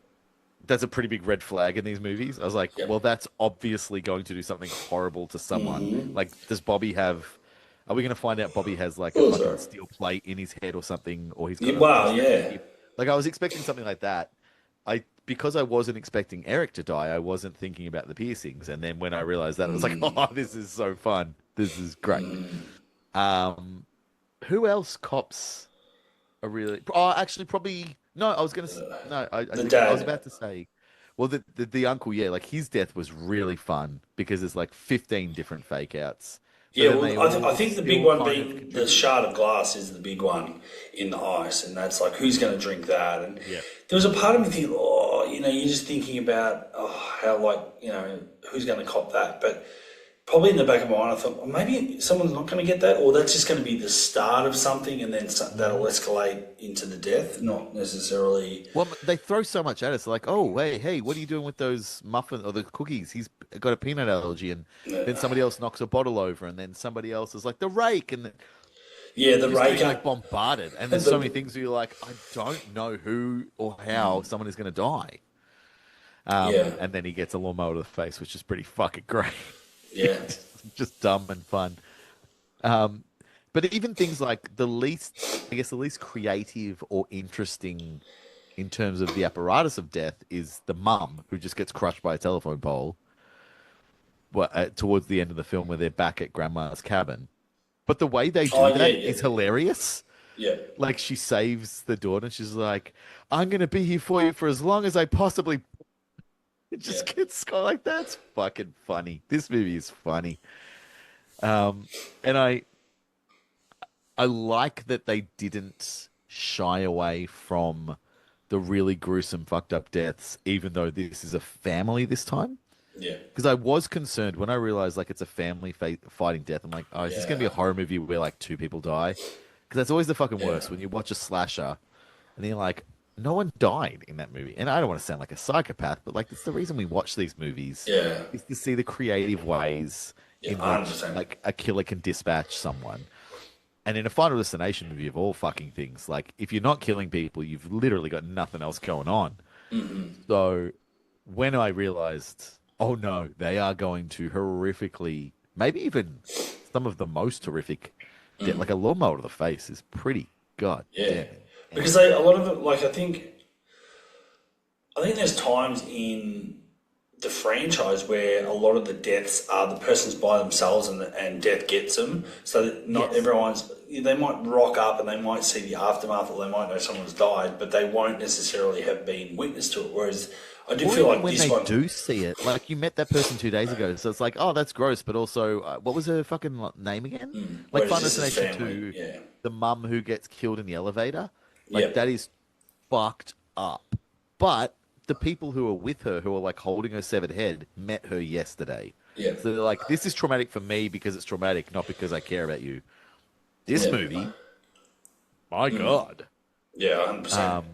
D: a pretty big red flag in these movies. I was like, well, that's obviously going to do something horrible to someone. Like, does Bobby have... Are we going to find out Bobby has like a fucking steel plate in his head or something, or he's got Like, I was expecting something like that. Because I wasn't expecting Eric to die, I wasn't thinking about the piercings, and then when I realized that, I was like, oh, this is so fun. This is great. Who else cops are really? Oh, actually, probably no. I was going to no. I was about to say. Well, the uncle, yeah, like his death was really fun because there's like 15 different fake outs.
C: Yeah, well, I think the big one being the shard of glass is the big one in the ice, and that's like, who's going to drink that? And there was a part of me thinking, oh, you know, you're just thinking about, oh, how, like, you know, who's going to cop that? But probably in the back of my mind, I thought, well, maybe someone's not going to get that, or that's just going to be the start of something, and then that'll escalate into the death, not necessarily.
D: Well, they throw so much at us, like, oh, hey, what are you doing with those muffins or the cookies? He's got a peanut allergy, and then somebody else knocks a bottle over, and then somebody else is like, the rake, and
C: the rake,
D: getting, like, bombarded, and there's so many things where you're like, I don't know who or how someone is going to die. And then he gets a lawnmower to the face, which is pretty fucking great.
C: Yeah.
D: Just dumb and fun. But even things like the least creative or interesting in terms of the apparatus of death is the mum who just gets crushed by a telephone pole towards the end of the film where they're back at grandma's cabin. But the way they do that is hilarious.
C: Yeah.
D: Like, she saves the daughter and she's like, I'm going to be here for you for as long as I possibly... It just gets like, that's fucking funny. This movie is funny. And I like that they didn't shy away from the really gruesome, fucked up deaths, even though this is a family this time.
C: Yeah.
D: Because I was concerned when I realized like it's a family fighting death. I'm like, oh, is this going to be a horror movie where like two people die? Because that's always the fucking worst when you watch a slasher and then you're like, no one died in that movie. And I don't want to sound like a psychopath, but like it's the reason we watch these movies
C: Yeah.
D: is to see the creative ways
C: Yeah,
D: in which
C: 100%.
D: like a killer can dispatch someone. And in a Final Destination movie of all fucking things, like if you're not killing people, you've literally got nothing else going on. So when I realized, oh no, they are going to horrifically, maybe even some of the most horrific, like a lawnmower to the face is pretty goddamn.
C: Because a lot of it, like I think there's times in the franchise where a lot of the deaths are the person's by themselves and death gets them. So that not everyone's, they might rock up and they might see the aftermath or they might know someone's died, but they won't necessarily have been witness to it. Whereas I do feel like
D: when
C: this
D: they
C: one.
D: do see it, like you met that person 2 days ago, so it's like, oh, that's gross. But also, what was her fucking name again? Like
C: Whereas
D: Final
C: this is
D: Destination
C: family,
D: 2, the mum who gets killed in the elevator, like that is fucked up. But the people who are with her, who are like holding her severed head, met her yesterday.
C: Yeah.
D: So they're like, this is traumatic for me because it's traumatic, not because I care about you. This movie, my God.
C: Yeah, 100%.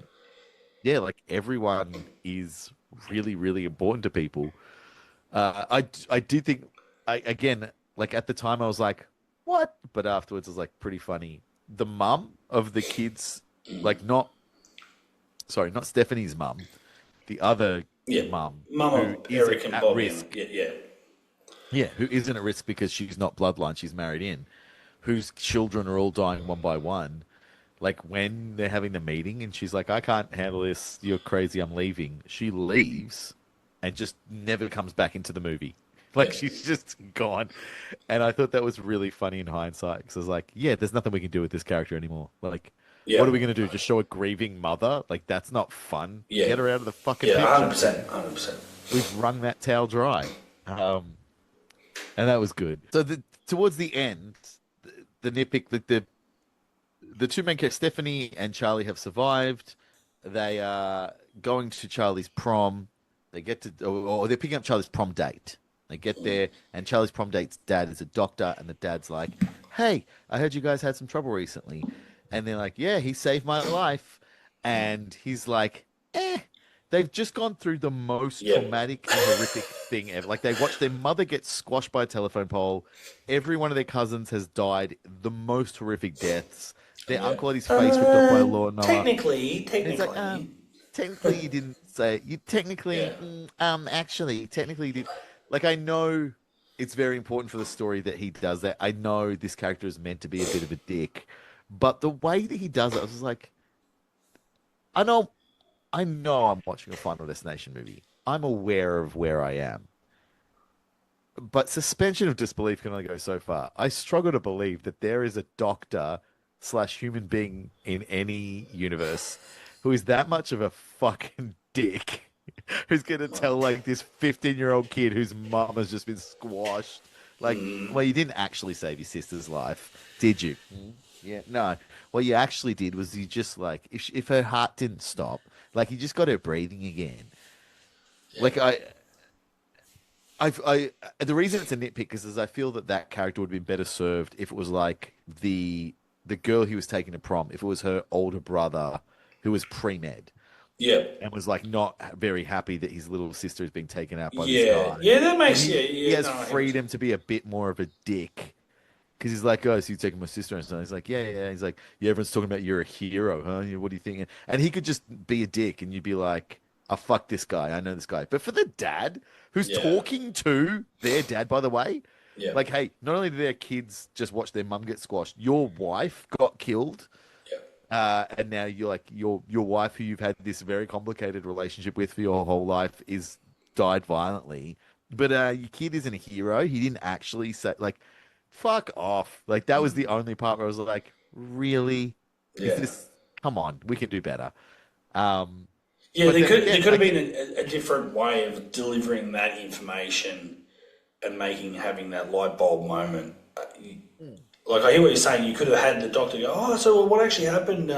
D: Yeah, like everyone is really, really important to people. I did think, again, like at the time I was like, what? But afterwards it was like pretty funny. The mum of the kids, like not Stephanie's mum, the other mum
C: Mum
D: who
C: of
D: is
C: Eric and
D: at
C: Bobby.
D: risk.
C: Yeah.
D: Who isn't at risk because she's not bloodline, she's married in, whose children are all dying one by one. Like when they're having the meeting and she's like, I can't handle this, you're crazy, I'm leaving. She leaves and just never comes back into the movie. Like she's just gone. And I thought that was really funny in hindsight because I was like, yeah, there's nothing we can do with this character anymore. Like, what are we going to do? Just show a grieving mother? Like, that's not fun. Get her out of the fucking picture.
C: 100%.
D: We've wrung that towel dry. And that was good. So towards the end, the nitpick, the two main characters, Stephanie and Charlie, have survived. They are going to Charlie's prom. They get to, or they're picking up Charlie's prom date. They get there, and Charlie's prom date's dad is a doctor, and the dad's like, hey, I heard you guys had some trouble recently. And they're like, yeah, he saved my life. And he's like, they've just gone through the most traumatic and horrific thing ever. Like, they watched their mother get squashed by a telephone pole. Every one of their cousins has died the most horrific deaths. Their uncle had his face ripped off by a lawnmower.
C: Technically.
D: Like, technically you didn't say it. You technically, technically you did. Like, I know it's very important for the story that he does that. I know this character is meant to be a bit of a dick. But the way that he does it, I was just like, I know I'm watching a Final Destination movie. I'm aware of where I am. But suspension of disbelief can only go so far. I struggle to believe that there is a doctor / human being in any universe who is that much of a fucking dick, who's going to tell like this 15-year-old kid whose mum has just been squashed. Like, well, you didn't actually save your sister's life, did you? Yeah, no. What you actually did was you just like, if her heart didn't stop, like you just got her breathing again. Like the reason it's a nitpick is I feel that character would have been better served if it was like the girl he was taking to prom, if it was her older brother who was pre-med.
C: Yeah.
D: And was like not very happy that his little sister is being taken out by this guy.
C: Yeah, that makes
D: he has freedom to be a bit more of a dick. Because he's like, oh, so you're taking my sister and stuff. He's like, yeah. He's like, yeah, everyone's talking about you're a hero, huh? What do you think? And he could just be a dick and you'd be like, oh, fuck this guy. I know this guy. But for the dad, who's talking to their dad, by the way, like, hey, not only did their kids just watch their mum get squashed, your wife got killed. And now you're like, your wife, who you've had this very complicated relationship with for your whole life, is died violently. But your kid isn't a hero. He didn't actually say, like, fuck off. Like, that was the only part where I was like, really? Is this, come on, we can do better. There
C: could have been a different way of delivering that information and having that light bulb moment. Like, I hear what you're saying. You could have had the doctor go, oh, so what actually happened?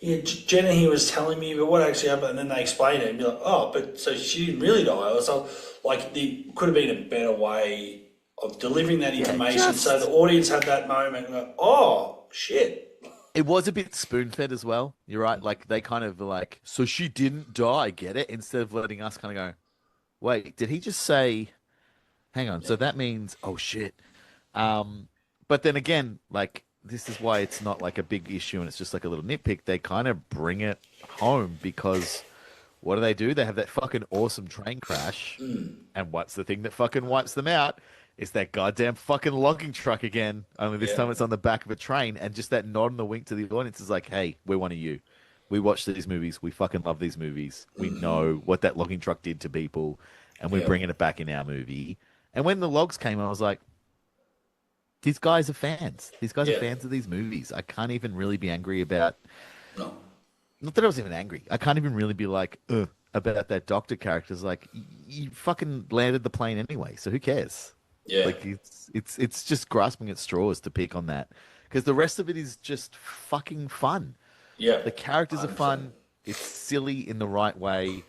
C: yeah, Jenna here was telling me, but what actually happened? And then they explain it and be like, oh, but so she didn't really die. Or so, like, there could have been a better way of delivering that information so the audience had that moment and go, oh, shit.
D: It was a bit spoon-fed as well. You're right. Like they kind of were like, so she didn't die, get it? Instead of letting us kind of go, wait, did he just say, hang on, so that means, oh shit. But then again, like this is why it's not like a big issue and it's just like a little nitpick. They kind of bring it home because what do? They have that fucking awesome train crash. And what's the thing that fucking wipes them out? It's that goddamn fucking logging truck again. Only this time it's on the back of a train, and just that nod and the wink to the audience is like, hey, we're one of you. We watch these movies. We fucking love these movies. We know what that logging truck did to people, and we're bringing it back in our movie. And when the logs came, I was like, these guys are fans. These guys are fans of these movies. I can't even really be angry about...
C: No.
D: Not that I was even angry. I can't even really be like, about that doctor character. It's like, you fucking landed the plane anyway, so who cares?
C: Yeah.
D: Like it's just grasping at straws to pick on that because the rest of it is just fucking fun.
C: Yeah.
D: The characters are fun. It's silly in the right way.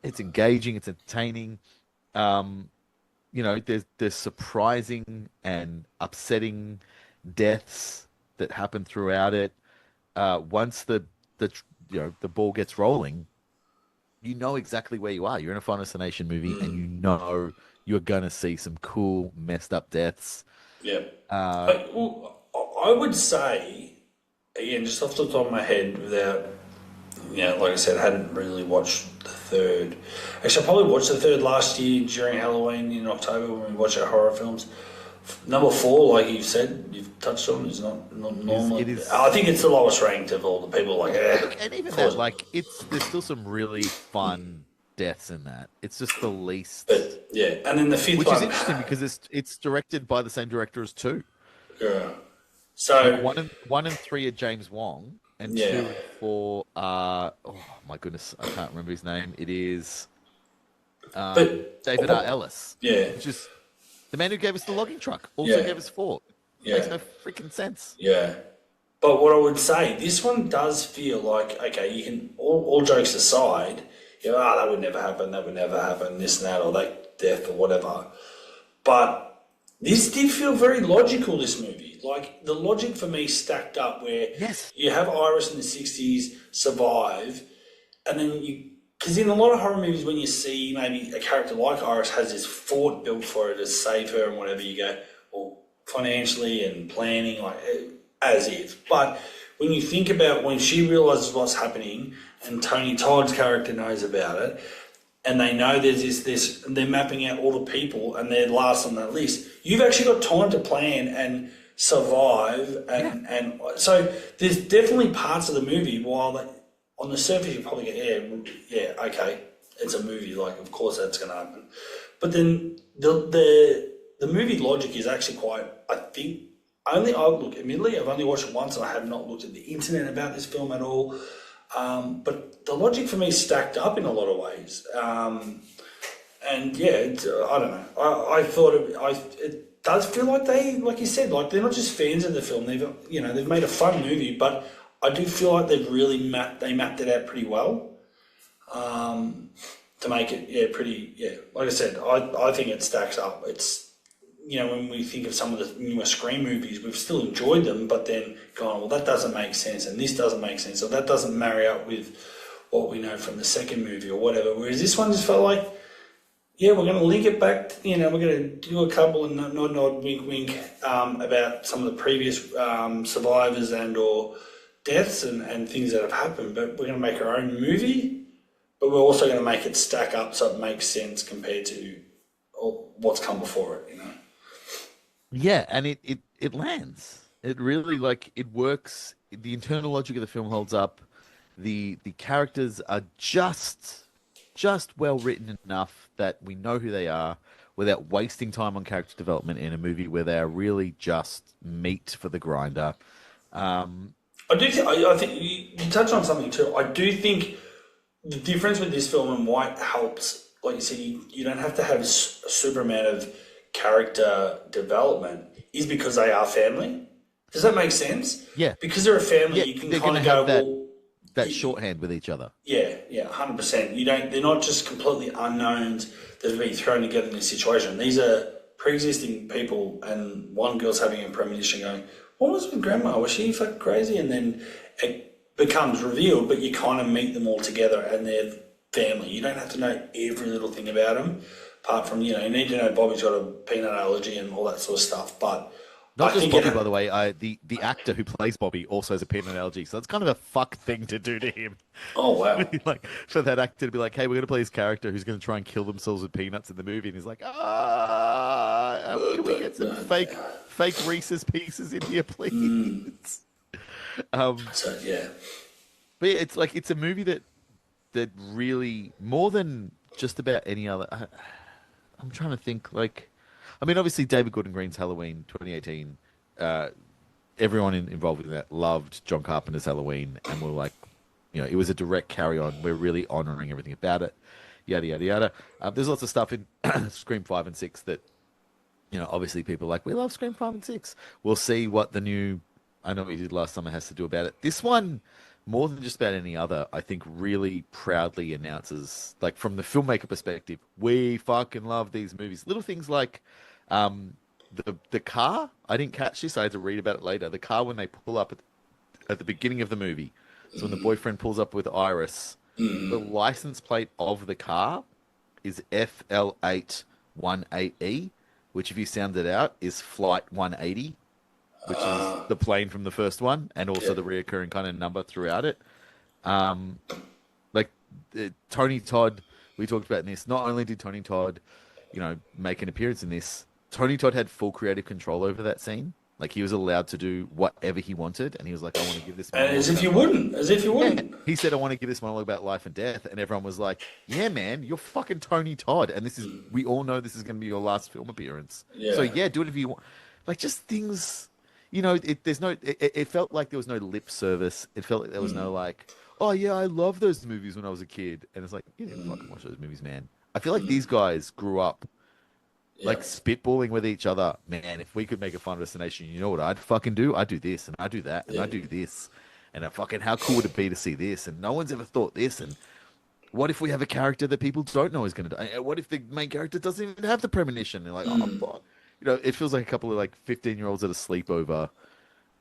D: It's engaging. It's entertaining. There's surprising and upsetting deaths that happen throughout it. Once the ball gets rolling, you know exactly where you are. You're in a Final Destination movie, and you know you're gonna see some cool, messed up deaths.
C: Yeah. I would say, again, just off the top of my head, without, like I said, I hadn't really watched the third. Actually, I probably watched the third last year during Halloween in October when we watched our horror films. Number 4, like you've said, you've touched on, is not normal.
D: It is.
C: I think it's the lowest ranked of all the people. Like,
D: and even that, like, there's still some really fun deaths in that. It's just the least.
C: But, yeah, and then the fifth
D: which
C: one,
D: is interesting because it's directed by the same director as 2.
C: Yeah. So
D: like 1 and 3 are James Wong, and 2 and 4 are oh my goodness, I can't remember his name. It is David R. Ellis.
C: Yeah.
D: Which is the man who gave us the logging truck. Also gave us 4. Makes no freaking sense.
C: Yeah. But what I would say, this one does feel like, okay, you can, all jokes aside, that would never happen, this and that, or that death or whatever. But this did feel very logical, this movie. Like, the logic for me stacked up where you have Iris in the 60s survive, and then because in a lot of horror movies, when you see maybe a character like Iris has this fort built for her to save her and whatever, you go, well, financially and planning, like, as if. But when you think about when she realises what's happening and Tony Todd's character knows about it, and they know there's this, they're mapping out all the people and they're last on that list, you've actually got time to plan and survive. And so there's definitely parts of the movie while on the surface you probably go, okay, it's a movie, like, of course that's going to happen. But then the movie logic is actually quite, I think, admittedly, I've only watched it once and I have not looked at the internet about this film at all. But the logic for me stacked up in a lot of ways. And yeah, I don't know. I thought it does feel like they, like you said, like they're not just fans of the film. They've made a fun movie, but I do feel like they've really mapped it out pretty well. To make it, like I said, I think it stacks up. It's, when we think of some of the newer Scream movies, we've still enjoyed them, but then gone, well, that doesn't make sense, and this doesn't make sense, or that doesn't marry up with what we know from the second movie or whatever. Whereas this one just felt like, we're going to link it back, we're going to do a couple of nod, wink, wink, about some of the previous survivors and or deaths and things that have happened, but we're going to make our own movie, but we're also going to make it stack up so it makes sense compared to what's come before it,
D: Yeah, and it lands. It really, like, it works. The internal logic of the film holds up. The characters are just well written enough that we know who they are without wasting time on character development in a movie where they are really just meat for the grinder.
C: I think you touched on something too. I do think the difference with this film and why it helps, like you said, you don't have to have a super amount of character development, is because they are family. Does that make sense?
D: Yeah.
C: Because they're a family,
D: Yeah,
C: you can
D: they're
C: kind
D: gonna
C: of go,
D: have that
C: well,
D: that shorthand with each other.
C: yeah, 100%. They're not just completely unknowns that have been thrown together in this situation. These are pre-existing people, and one girl's having a premonition going, what was with grandma? Was she fucking crazy? And then it becomes revealed, but you kind of meet them all together and they're family. You don't have to know every little thing about them, apart from, you need to know Bobby's got a peanut allergy and all that sort of stuff. But
D: Not
C: I
D: just
C: think
D: Bobby, by the way. The actor who plays Bobby also has a peanut allergy, so it's kind of a fuck thing to do to him.
C: Oh, wow.
D: Like for that actor to be like, "Hey, we're going to play this character who's going to try and kill themselves with peanuts in the movie," and he's like, can we get some fake Reese's Pieces in here, please?"
C: So, yeah.
D: But yeah, it's a movie that really, more than just about any other. I'm trying to think. I mean, obviously, David Gordon Green's Halloween 2018. Everyone involved in that loved John Carpenter's Halloween, and we're like, it was a direct carry on. We're really honoring everything about it. Yada yada yada. There's lots of stuff in Scream 5 and 6 that, obviously people are like, we love Scream 5 and 6. We'll see what the new I Know What You Did Last Summer has to do about it. This one, more than just about any other, I think really proudly announces, like from the filmmaker perspective, we fucking love these movies. Little things like the car. I didn't catch this. I had to read about it later. The car when they pull up at the beginning of the movie. So when the boyfriend pulls up with Iris, the license plate of the car is FL818E, which if you sound it out is Flight 180, which is the plane from the first one, and also the reoccurring kind of number throughout it. Tony Todd, we talked about in this. Not only did Tony Todd, make an appearance in this, Tony Todd had full creative control over that scene. Like he was allowed to do whatever he wanted, and he was like, "I want to give this."
C: And as if you wouldn't.
D: Yeah. He said, "I want to give this monologue about life and death," and everyone was like, "Yeah, man, you're fucking Tony Todd, and this is we all know this is going to be your last film appearance.
C: Yeah.
D: So yeah, do it if you want." Like just things, It felt like there was no lip service. It felt like there was no like, "Oh yeah, I love those movies when I was a kid," and it's like, you didn't fucking watch those movies, man. I feel like these guys grew up. Like spitballing with each other, man. If we could make a Final Destination, you know what I'd fucking do? I'd do this, and I'd do that, and I'd do this, and how cool would it be to see this? And no one's ever thought this. And what if we have a character that people don't know is going to die? What if the main character doesn't even have the premonition? They're like, oh, fuck. It feels like a couple of 15-year-olds at a sleepover,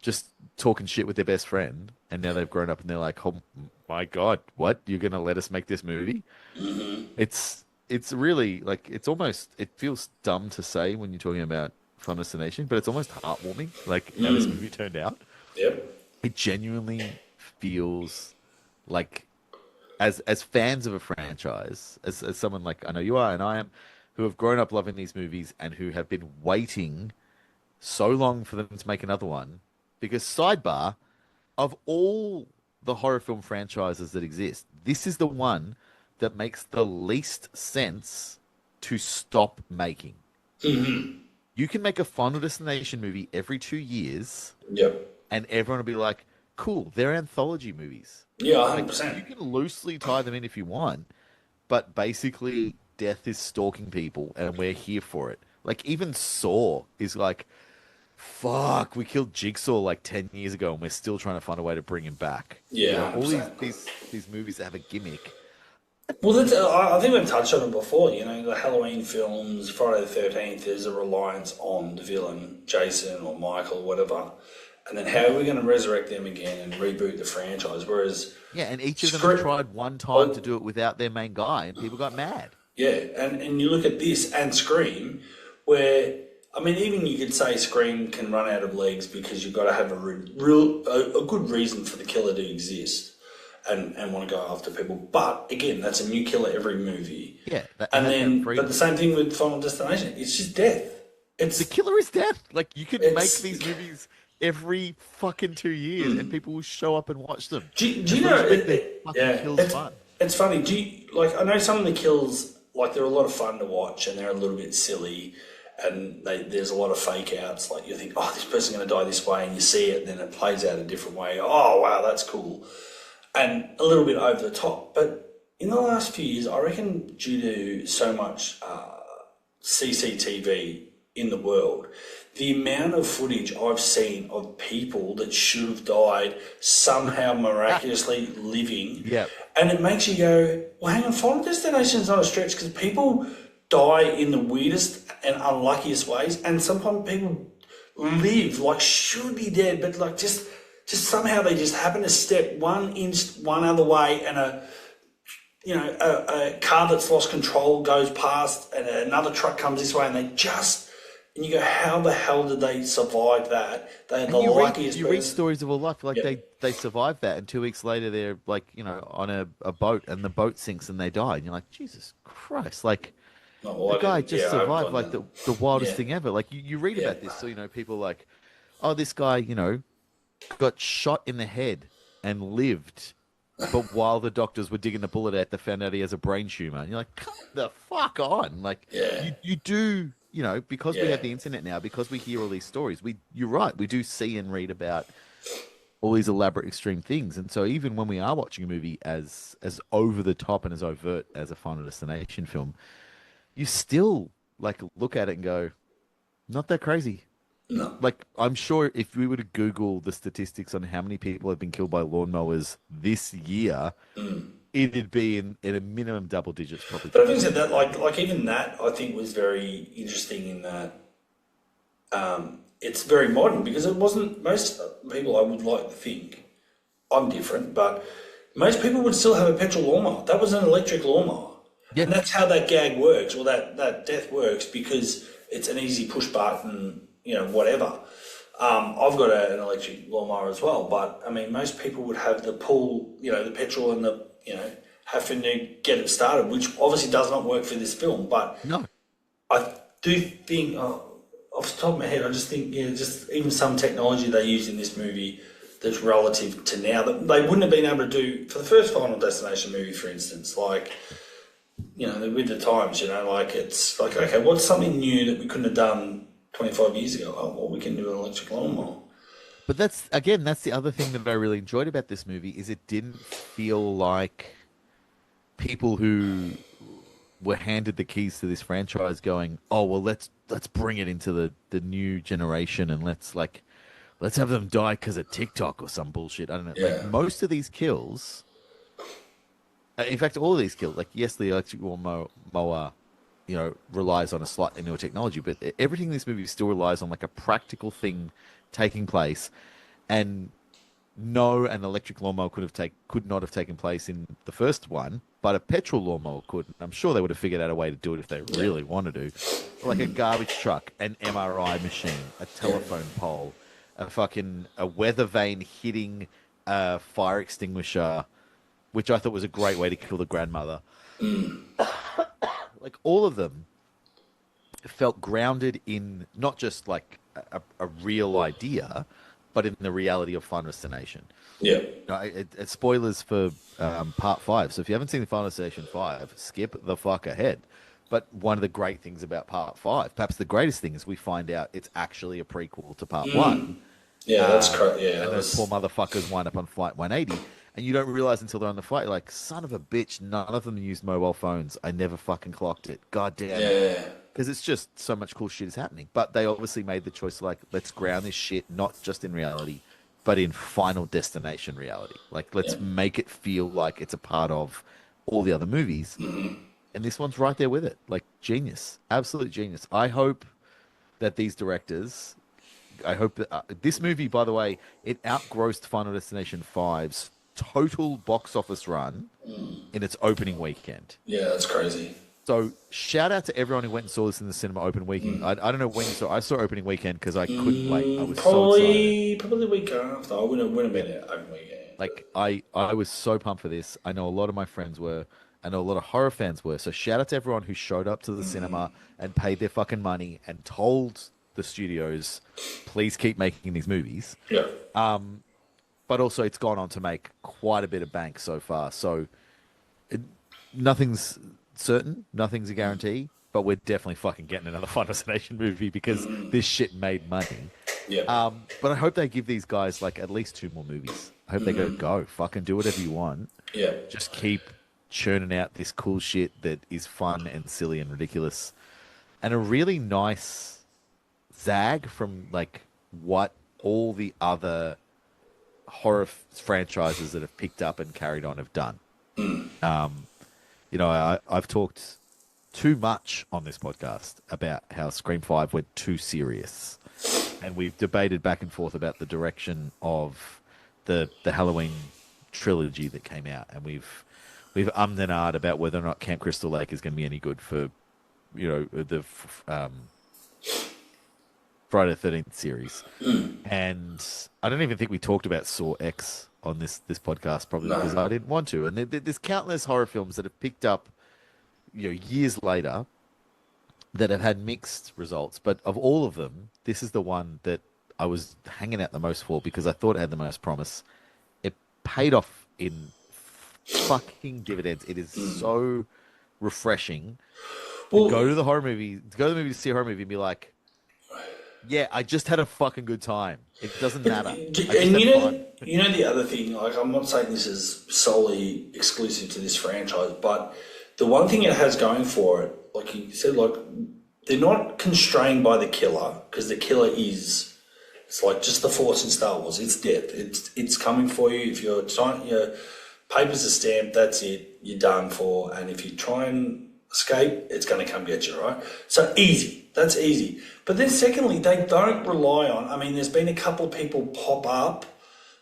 D: just talking shit with their best friend, and now they've grown up and they're like, oh my god, what? You're going to let us make this movie? It's really it feels dumb to say when you're talking about Final Destination, but it's almost heartwarming, how this movie turned out.
C: Yep.
D: It genuinely feels like, as fans of a franchise, as someone like I know you are and I am, who have grown up loving these movies and who have been waiting so long for them to make another one, because sidebar, of all the horror film franchises that exist, this is the one that makes the least sense to stop making.
C: Mm-hmm.
D: You can make a Final Destination movie every 2 years, and everyone will be like, cool, they're anthology movies.
C: Yeah, 100%.
D: You can loosely tie them in if you want, but basically death is stalking people, and we're here for it. Even Saw is like, fuck, we killed Jigsaw 10 years ago, and we're still trying to find a way to bring him back.
C: Yeah,
D: all these movies that have a gimmick.
C: Well, I think we've touched on it before. The Halloween films, Friday the 13th, there's a reliance on the villain, Jason or Michael, whatever. And then how are we going to resurrect them again and reboot the franchise? Whereas...
D: Yeah, and each of them have tried one time to do it without their main guy, and people got mad.
C: Yeah, and you look at this and Scream, where... I mean, even you could say Scream can run out of legs because you've got to have a good reason for the killer to exist. And want to go after people, but again, that's a new killer every movie.
D: Yeah,
C: but the same thing with Final Destination. It's just death.
D: The killer is death. You could make these movies every fucking 2 years, and people will show up and watch them.
C: Do you know?
D: Kills fun.
C: It's funny. I know some of the kills, they're a lot of fun to watch, and they're a little bit silly, and there's a lot of fake outs. You think, oh, this person's going to die this way, and you see it, and then it plays out a different way. Oh, wow, that's cool. And a little bit over the top. But in the last few years, I reckon due to so much CCTV in the world, the amount of footage I've seen of people that should have died somehow miraculously living,
D: Yeah.
C: and it makes you go, well, hang on, Final Destination's not a stretch because people die in the weirdest and unluckiest ways, and sometimes people live like should be dead, but like just somehow they just happen to step 1 inch one other way, and a car that's lost control goes past, and another truck comes this way, and and you go, how the hell did they survive that? They are the luckiest.
D: You read stories of all life, like
C: Yeah.
D: they survive that, and 2 weeks later they're like, on a boat, and the boat sinks and they die, and you're like, Jesus Christ, like the guy just survived like the wildest thing ever. Like you read about this, so people like, oh, this guy, got shot in the head and lived. But while the doctors were digging the bullet out, they found out he has a brain tumor. And you're like, come the fuck on. Like, you do, because we have the internet now, because we hear all these stories, you're right, we do see and read about all these elaborate extreme things. And so even when we are watching a movie as over the top and as overt as a Final Destination film, you still, like, look at it and go, not that crazy.
C: No.
D: Like, I'm sure if we were to Google the statistics on how many people have been killed by lawnmowers this year, it'd be in a minimum double digits, probably.
C: But I think that like even that I think was very interesting in that it's very modern, because it wasn't, most people, I would like to think, I'm different, but most people would still have a petrol lawnmower. That was an electric lawnmower.
D: Yeah.
C: And that's how that gag works, or that death works, because it's an easy push button, whatever. I've got an electric lawnmower as well, but I mean, most people would have the pull, the petrol and the, having to get it started, which obviously does not work for this film. But
D: No.
C: I do think, off the top of my head, I just think, just even some technology they use in this movie that's relative to now that they wouldn't have been able to do for the first Final Destination movie, for instance, like, with the times, like, it's like, okay, what's something new that we couldn't have done 25 years ago? Oh, well, we can do an electric lawnmower.
D: But that's the other thing that I really enjoyed about this movie, is it didn't feel like people who were handed the keys to this franchise going, oh, well, let's bring it into the new generation, and let's have them die because of TikTok or some bullshit. I don't know.
C: Yeah.
D: Like, most of these kills, in fact, all of these kills, like, yes, the electric mower, relies on a slightly newer technology, but everything in this movie still relies on like a practical thing taking place. And no, an electric lawnmower could not have taken place in the first one, but a petrol lawnmower could. I'm sure they would have figured out a way to do it if they really wanted to. Like a garbage truck, an MRI machine, a telephone pole, a weather vane hitting a fire extinguisher, which I thought was a great way to kill the grandmother. Like, all of them felt grounded in not just like a real idea, but in the reality of Final Destination.
C: Yeah.
D: It's spoilers for part 5. So if you haven't seen the Final Destination 5, skip the fuck ahead. But one of the great things about part 5, perhaps the greatest thing, is we find out it's actually a prequel to part 1.
C: Yeah, that's correct. Yeah,
D: and those poor motherfuckers wind up on Flight 180. And you don't realize until they're on the flight, you're like, son of a bitch, none of them used mobile phones. I never fucking clocked it. God damn it.
C: Yeah.
D: Because it's just so much cool shit is happening. But they obviously made the choice, like, let's ground this shit not just in reality, but in Final Destination reality. Like, let's make it feel like it's a part of all the other movies. Mm-hmm. And this one's right there with it. Like, genius. Absolute genius. I hope that these directors... I hope that... this movie, by the way, it outgrossed Final Destination 5's total box office run in its opening weekend.
C: Yeah, that's crazy.
D: So shout out to everyone who went and saw this in the cinema open weekend. I don't know when you saw. I saw opening weekend because I couldn't wait. I was so excited.
C: Probably the week after. I wouldn't have been there open weekend.
D: Like, I was so pumped for this. I know a lot of my friends were. I know a lot of horror fans were. So shout out to everyone who showed up to the cinema and paid their fucking money and told the studios, please keep making these movies.
C: Yeah.
D: But also, it's gone on to make quite a bit of bank so far. So nothing's certain, nothing's a guarantee, but we're definitely fucking getting another Final Destination movie because this shit made money.
C: Yeah.
D: But I hope they give these guys like at least 2 more movies. I hope they go, fucking do whatever you want.
C: Yeah.
D: Just keep churning out this cool shit that is fun and silly and ridiculous. And a really nice zag from like what all the other horror franchises that have picked up and carried on have done. I've talked too much on this podcast about how Scream 5 went too serious. And we've debated back and forth about the direction of the Halloween trilogy that came out. And we've ummed and ahed about whether or not Camp Crystal Lake is going to be any good for, the Friday the 13th series. And I don't even think we talked about Saw X on this podcast, probably because I didn't want to. And there's countless horror films that have picked up, years later that have had mixed results. But of all of them, this is the one that I was hanging out the most for because I thought it had the most promise. It paid off in fucking dividends. It is so refreshing to go to the movie to see a horror movie and be like, yeah, I just had a fucking good time. It doesn't matter.
C: And the other thing, like, I'm not saying this is solely exclusive to this franchise, but the one thing it has going for it, like you said, like, they're not constrained by the killer, because the killer is, it's like just the Force in Star Wars. It's death. It's coming for you. If your papers are stamped, that's it. You're done for. And if you try and escape, it's going to come get you, right? So easy. That's easy. But then secondly, they don't rely on, I mean, there's been a couple of people pop up,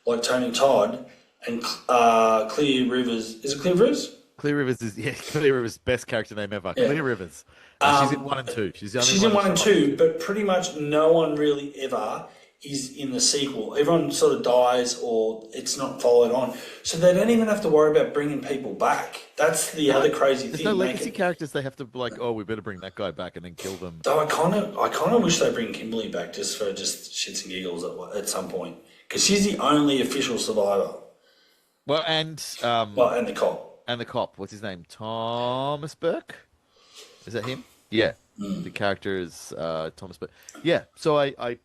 C: like Tony Todd and Clear Rivers. Is it Clear Rivers?
D: Clear Rivers is Clear Rivers' best character name ever. Yeah. Clear Rivers. She's in 1 and 2. She's the only
C: she's in 1 and 2, but pretty much no one really ever is in the sequel. Everyone sort of dies or it's not followed on. So they don't even have to worry about bringing people back. That's the other crazy thing.
D: There's no legacy characters they have to like, oh, we better bring that guy back and then kill them.
C: Though I kind of wish they bring Kimberly back just for shits and giggles at some point. Because she's the only official survivor.
D: Well, and
C: and the cop.
D: And the cop. What's his name? Thomas Burke? Is that him? Yeah. The character is Thomas Burke. Yeah. So I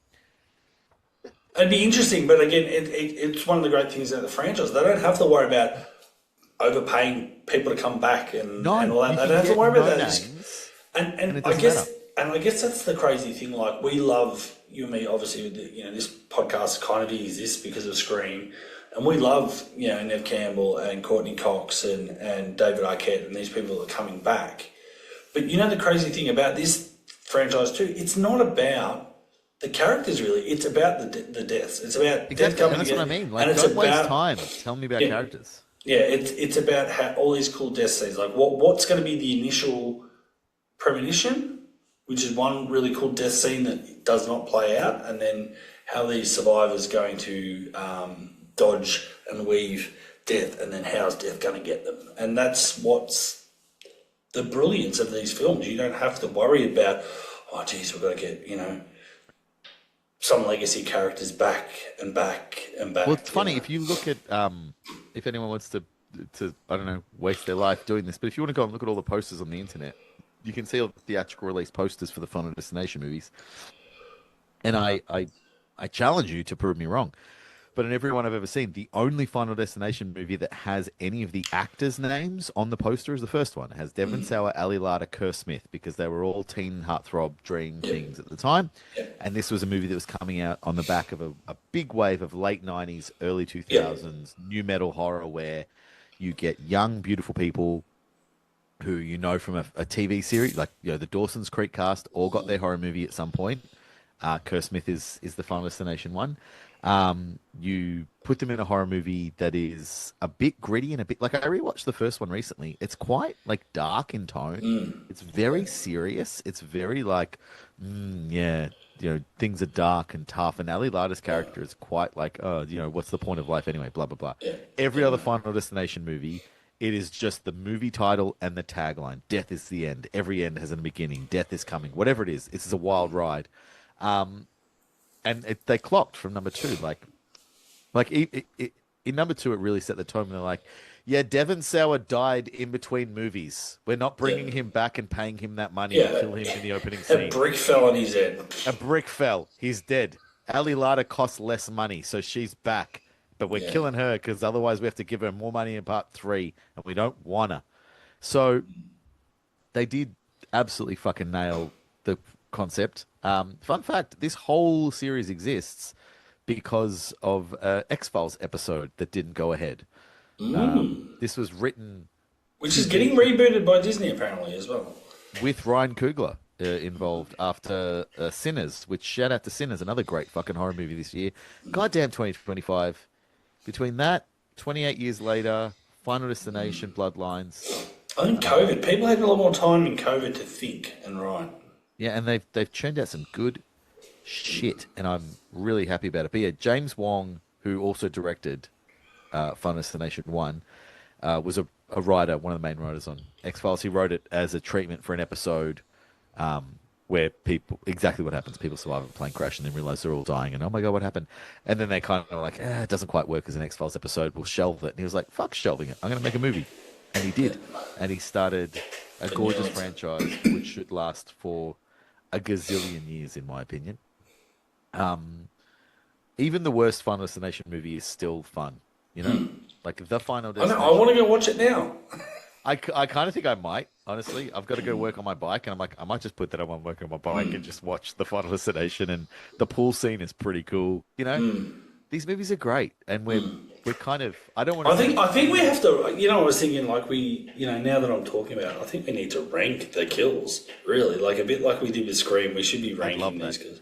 C: it'd be interesting, but again, it's one of the great things about the franchise. They don't have to worry about overpaying people to come back and all that. They don't have to worry about that. And I guess that's the crazy thing. Like, we love, you and me, obviously, with this podcast kind of exists because of Scream, and we love Nev Campbell and Courtney Cox and David Arquette and these people that are coming back. But the crazy thing about this franchise too, it's not about the characters really. It's about the deaths. It's about death coming
D: and that's
C: together.
D: what I mean. Like, don't waste time. Tell me about characters.
C: Yeah, it's about how all these cool death scenes. Like, what's going to be the initial premonition, which is one really cool death scene that does not play out, and then how these survivors going to dodge and weave death, and then how's death going to get them. And that's what's the brilliance of these films. You don't have to worry about, oh geez, we've got to get some legacy characters back and back and back.
D: Well, it's funny if you look at if anyone wants to I don't know, waste their life doing this, but if you want to go and look at all the posters on the internet, you can see all the theatrical release posters for the Final Destination movies. And I challenge you to prove me wrong. But in every one I've ever seen, the only Final Destination movie that has any of the actors' names on the poster is the first one. It has Devon Sawa, Ali Larter, Kerr Smith, because they were all teen heartthrob dream things at the time. And this was a movie that was coming out on the back of a big wave of late 90s, early 2000s, new metal horror where you get young, beautiful people who from a TV series, like the Dawson's Creek cast, all got their horror movie at some point. Kerr Smith is the Final Destination one. You put them in a horror movie that is a bit gritty and a bit like, I rewatched the first one recently. It's quite like dark in tone. It's very serious. It's very like, things are dark and tough. And Ali Larter's character is quite like, what's the point of life anyway? Blah, blah, blah. Every other Final Destination movie, it is just the movie title and the tagline. Death is the end. Every end has a beginning. Death is coming. Whatever it is, this is a wild ride. And they clocked from number 2. In number 2, it really set the tone. They're like, yeah, Devon Sawa died in between movies. We're not bringing him back and paying him that money to kill him in the opening scene.
C: A brick fell on his head.
D: A brick fell. He's dead. Ali Larter costs less money, so she's back. But we're killing her because otherwise we have to give her more money in part 3, and we don't want her. So they did absolutely fucking nail concept. Fun fact: this whole series exists because of an X-Files episode that didn't go ahead. This was written
C: Which
D: to
C: is getting
D: be
C: rebooted by Disney apparently as well.
D: with Ryan Coogler involved after Sinners, which shout out to Sinners, another great fucking horror movie this year. Goddamn 2025. Between that, 28 years later, Final Destination, Bloodlines.
C: I think COVID. People had a lot more time in COVID to think and write.
D: Yeah, and they've churned out some good shit, and I'm really happy about it. But yeah, James Wong, who also directed Final Destination 1, was a writer, one of the main writers on X-Files. He wrote it as a treatment for an episode where exactly what happens. People survive a plane crash and then realize they're all dying, and oh my God, what happened? And then they kind of like, it doesn't quite work as an X-Files episode. We'll shelve it. And he was like, fuck shelving it. I'm going to make a movie. And he did. And he started a gorgeous franchise which should last for a gazillion years, in my opinion. Even the worst Final Destination movie is still fun, you know? Like the Final
C: I
D: Destination.
C: know. I want to go watch it now.
D: I kind of think I might, honestly. I've got to go work on my bike, and I'm like, I might just put that on work on my bike and just watch the Final Destination. And the pool scene is pretty cool, you know. These movies are great, and we're kind of. I don't want to.
C: I think we have to. You know, I was thinking like now that I'm talking about it, I think we need to rank the kills. Really, like a bit like we did with Scream. We should be ranking these because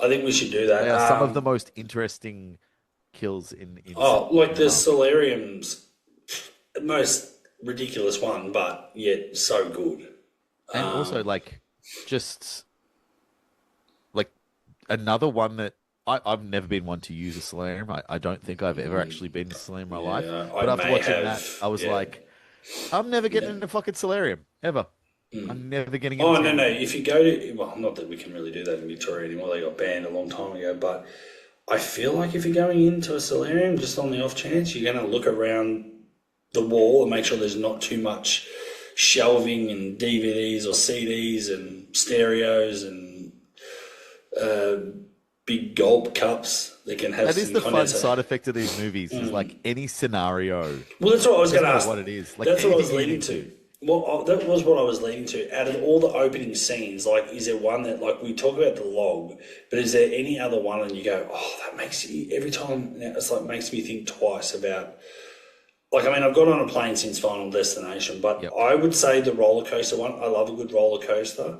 C: I think we should do that.
D: They are some of the most interesting kills in
C: like the Solarium's most ridiculous one, but yet so good.
D: And also, like, just like another one that I've never been one to use a solarium. I don't think I've ever actually been in a solarium in my life. But after watching that, I was like, I'm never getting in a fucking solarium ever. I'm never getting into
C: no. If you go to, well, not that we can really do that in Victoria anymore. They got banned a long time ago. But I feel like if you're going into a solarium, just on the off chance, you're going to look around the wall and make sure there's not too much shelving and DVDs or CDs and stereos and big gulp cups that can have.
D: That is the fun side effect of these movies. Is like any scenario.
C: Well, that's what I was going to ask.
D: What it is. Like
C: that's what I was leading to. Well, that was what I was leading to. Out of all the opening scenes, like, is there one that, like, we talk about the log, but is there any other one and you go, that makes you, every time, it's like, makes me think twice about, like, I mean, I've gone on a plane since Final Destination, but I would say the roller coaster one, I love a good roller coaster,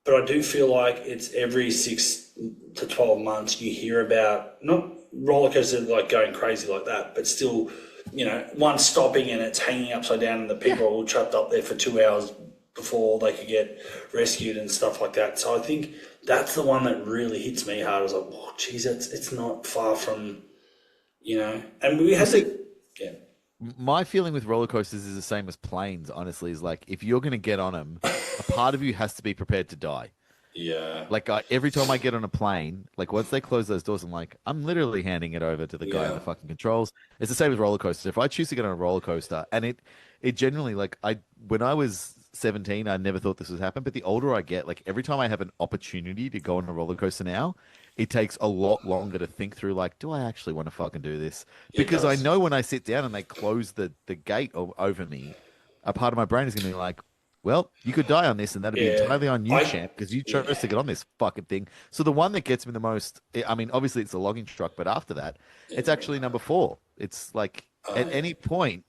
C: but I do feel like it's every 6 to 12 months you hear about, not roller coaster like going crazy like that, but still, you know, one stopping and it's hanging upside down and the people are all trapped up there for 2 hours before they could get rescued and stuff like that. So I think that's the one that really hits me hard. I was like, oh, geez, it's not far from, you know, and we had to,
D: My feeling with roller coasters is the same as planes, honestly, is like, if you're going to get on them, a part of you has to be prepared to die.
C: Yeah.
D: Like every time I get on a plane, like once they close those doors, I'm like, I'm literally handing it over to the guy in the fucking controls. It's the same with roller coasters. If I choose to get on a roller coaster, and it generally, like, when I was 17, I never thought this would happen. But the older I get, like every time I have an opportunity to go on a roller coaster now, it takes a lot longer to think through, like, do I actually want to fucking do this? Because I know when I sit down and they close the gate over me, a part of my brain is going to be like, well, you could die on this, and that'd be entirely on you, champ, because you chose to get on this fucking thing. So the one that gets me the most, I mean, obviously it's the logging truck, but after that, it's actually number 4. It's like at any point,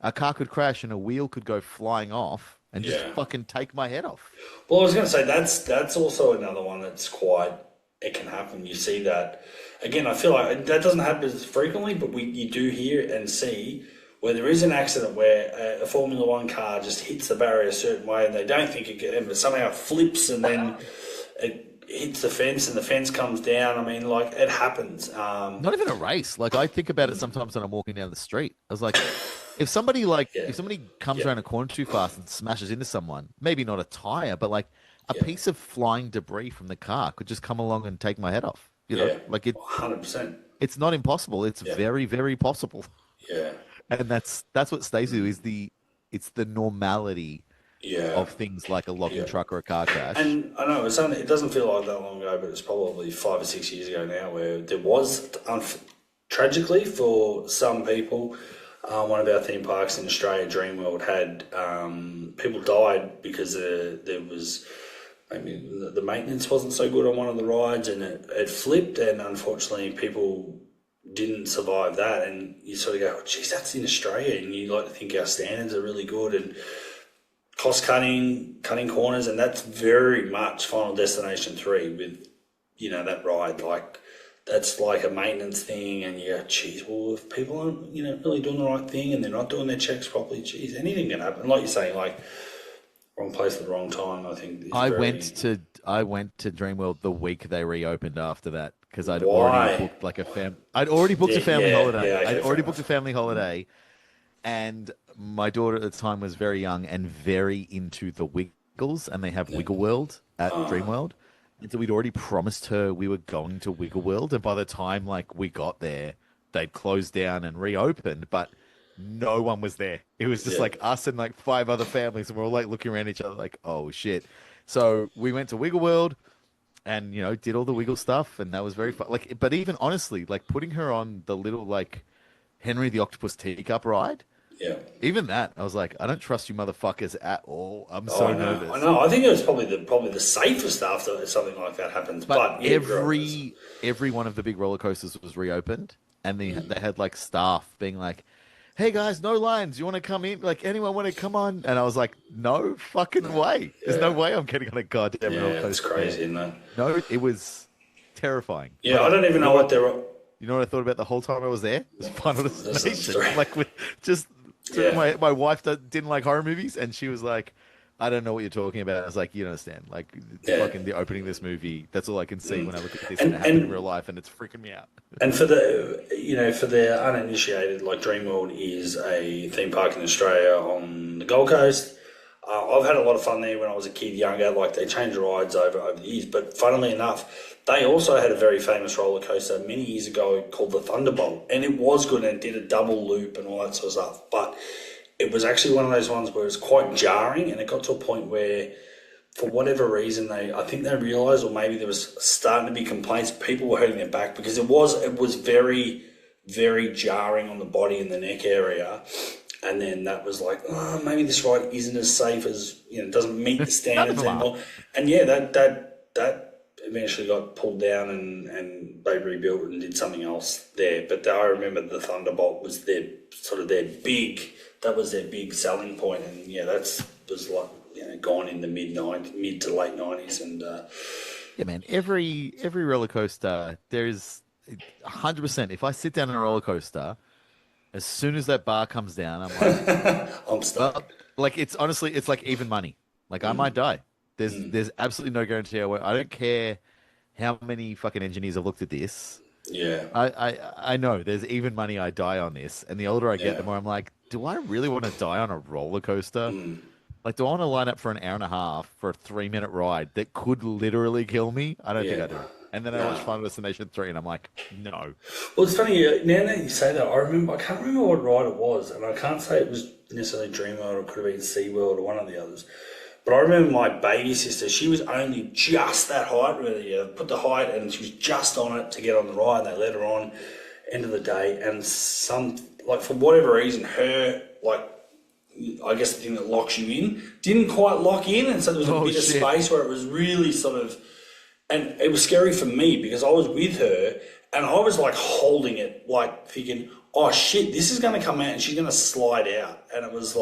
D: a car could crash and a wheel could go flying off and just fucking take my head off.
C: Well, I was going to say that's also another one that's quite. It can happen. You see that again. I feel like that doesn't happen as frequently, but you do hear and see where there is an accident where a Formula One car just hits the barrier a certain way and they don't think it can, but somehow it flips and then it hits the fence and the fence comes down. I mean, like, it happens.
D: Not even a race. Like, I think about it sometimes when I'm walking down the street. I was like, if somebody comes around a corner too fast and smashes into someone, maybe not a tire, but like a piece of flying debris from the car could just come along and take my head off. You know, like
C: 100%.
D: It's not impossible. It's very, very possible.
C: Yeah.
D: And that's what stays with you it's the normality of things like a logging truck or a car crash.
C: And I know it doesn't feel like that long ago, but it's probably 5 or 6 years ago now where there was, tragically for some people, one of our theme parks in Australia, Dreamworld, had people died because there was maybe the maintenance wasn't so good on one of the rides, and it flipped, and unfortunately people didn't survive that. And you sort of go, oh, geez, that's in Australia, and you like to think our standards are really good and cost cutting corners, and that's very much Final Destination 3 with, that ride. Like, that's like a maintenance thing, and you go, geez, well, if people aren't, really doing the right thing and they're not doing their checks properly, geez, anything can happen. Like you're saying, like, wrong place at the wrong time, I think.
D: I went to Dreamworld the week they reopened after that because I'd
C: Why?
D: already booked I'd already booked a family holiday.
C: Yeah, okay,
D: I'd
C: fair
D: already
C: enough.
D: booked a family holiday, and my daughter at the time was very young and very into the Wiggles, and they have Wiggle World at Dreamworld. And so we'd already promised her we were going to Wiggle World, and by the time we got there, they'd closed down and reopened, but no one was there. It was just
C: Yeah.
D: us and 5 other families, and we're all looking around each other like, oh shit. So we went to Wiggle World and did all the Wiggle stuff, and that was very fun. But even honestly, putting her on the little Henry the Octopus teacup ride,
C: Yeah.
D: even that, I was like, I don't trust you motherfuckers at all. I'm so
C: I know.
D: nervous.
C: I know. I think it was probably the safest after something like that happens. But yeah,
D: every one of the big roller coasters was reopened, and they had staff being like, "Hey guys, no lines. You want to come in? Anyone want to come on?" And I was like, "No fucking way. There's no way I'm getting on a goddamn roller
C: it's
D: coaster."
C: crazy, isn't it?
D: No, it was terrifying.
C: Yeah,
D: But
C: I don't even know what they're.
D: you know what I thought about the whole time I was there? It was Final Destination.
C: story. Yeah.
D: My wife didn't like horror movies, and she was like, I don't know what you're talking about. I was like, you don't understand. Fucking the opening of this movie, that's all I can see when I look at this, and it happened in real life, and it's freaking me out.
C: And for the uninitiated, Dreamworld is a theme park in Australia on the Gold Coast. I've had a lot of fun there when I was a kid, younger. They changed the rides over the years. But funnily enough, they also had a very famous roller coaster many years ago called the Thunderbolt, and it was good and it did a double loop and all that sort of stuff. But it was actually one of those ones where it was quite jarring, and it got to a point where, for whatever reason, I think they realised, or maybe there was starting to be complaints, people were hurting their back because it was very, very jarring on the body and the neck area. And then that was maybe this ride isn't as safe as, doesn't meet the standards anymore. And yeah, that eventually got pulled down and they rebuilt and did something else there. But I remember the Thunderbolt was their big selling point. And yeah, was gone in the mid to late 90s. And
D: Yeah, man. Every roller coaster, there's 100%. If I sit down on a roller coaster, as soon as that bar comes down, I'm like,
C: I'm stuck.
D: it's honestly, it's like even money. I might die. There's absolutely no guarantee. I don't care how many fucking engineers have looked at this.
C: Yeah.
D: I know there's even money I die on this, and the older I get, the more I'm like, do I really want to die on a roller coaster? Do I want to line up for an hour and a half for a 3-minute ride that could literally kill me? I don't think I do. And then I watch Final Destination 3 and I'm like, no.
C: Well, it's funny, now that you say that, I can't remember what ride it was, and I can't say it was necessarily Dreamworld or it could have been SeaWorld or one of the others. But I remember my baby sister, she was only just that height, really. Put the height, and she was just on it to get on the ride, and they let her on, end of the day, and for whatever reason, her, I guess the thing that locks you in, didn't quite lock in, and so there was a bit of space where it was really sort of... And it was scary for me because I was with her and I was holding it, thinking, oh shit, this is going to come out and she's going to slide out. And it was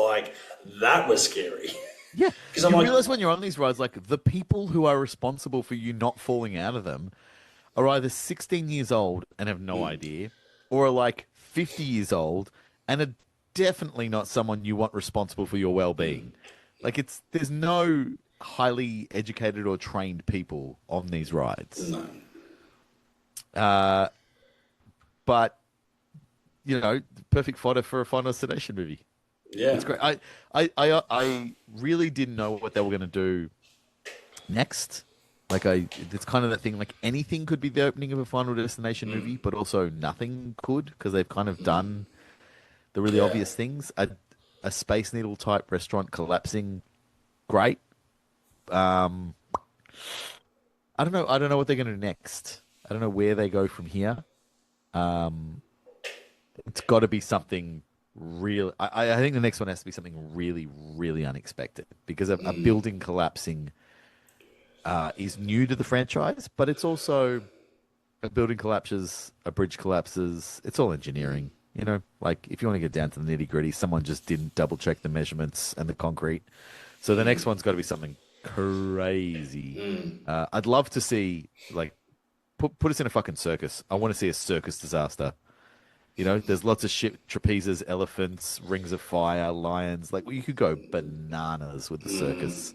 C: that was scary.
D: Yeah.
C: Because
D: you realize when you're on these rides, the people who are responsible for you not falling out of them are either 16 years old and have no idea, or are 50 years old and are definitely not someone you want responsible for your well-being. There's no highly educated or trained people on these rides.
C: No.
D: But perfect fodder for a Final Destination movie.
C: Yeah.
D: It's great. I really didn't know what they were going to do next. It's kind of that thing, anything could be the opening of a Final Destination movie, but also nothing could, because they've kind of done the really obvious things. A Space Needle type restaurant collapsing, great. I don't know what they're going to do next. I don't know where they go from here. It's got to be something real. I think the next one has to be something really, really unexpected, because a building collapsing is new to the franchise, but it's also a building collapses, a bridge collapses. It's all engineering. You know, like if you want to get down to the nitty gritty, someone just didn't double check the measurements and the concrete. So the next one's got to be something crazy. I'd love to see, like, put us in a fucking circus. I want to see a circus disaster. You know, there's lots of shit, trapezes, elephants, rings of fire, lions. Like, you could go bananas with the circus.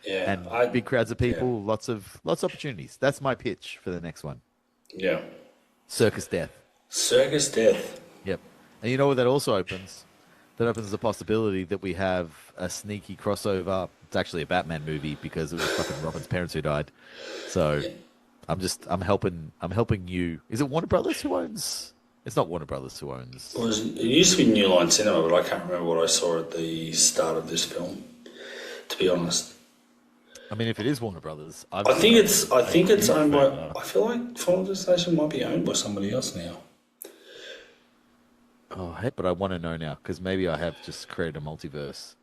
C: Yeah,
D: And big crowds of people, lots of opportunities. That's my pitch for the next one.
C: Yeah.
D: Circus death.
C: Circus death.
D: Yep. And you know what that also opens? That opens the possibility that we have a sneaky crossover. It's actually a Batman movie because it was fucking Robin's parents who died. So I'm helping you. Is it Warner Brothers who owns? It's not Warner Brothers who owns.
C: It used to be New Line Cinema, but I can't remember what I saw at the start of this film, to be honest.
D: I mean, if it is Warner Brothers,
C: I think it's owned by. I feel like Final Destination might be owned by somebody else now.
D: Oh, hey, but I want to know now because maybe I have just created a multiverse.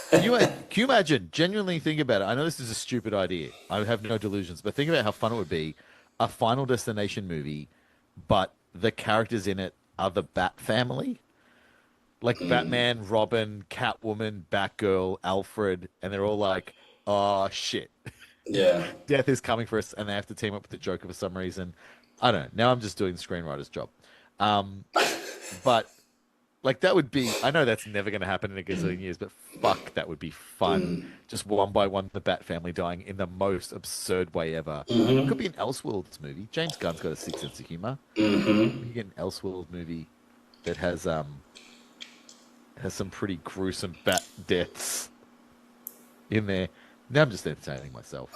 D: Can you imagine? Genuinely think about it. I know this is a stupid idea. I have no delusions, but think about how fun it would be. A Final Destination movie, but the characters in it are the Bat family. Like Batman, Robin, Catwoman, Batgirl, Alfred, and they're all like, oh, shit.
C: Yeah.
D: Death is coming for us, and they have to team up with the Joker for some reason. I don't know. Now I'm just doing the screenwriter's job. But, like, that would be... I know that's never going to happen in a gazillion years, but fuck, that would be fun. Just one by one, the Bat family dying in the most absurd way ever. It could be an Elseworlds movie. James Gunn's got a sick sense of humor. You get an Elseworlds movie that has some pretty gruesome bat deaths in there. Now I'm just entertaining myself.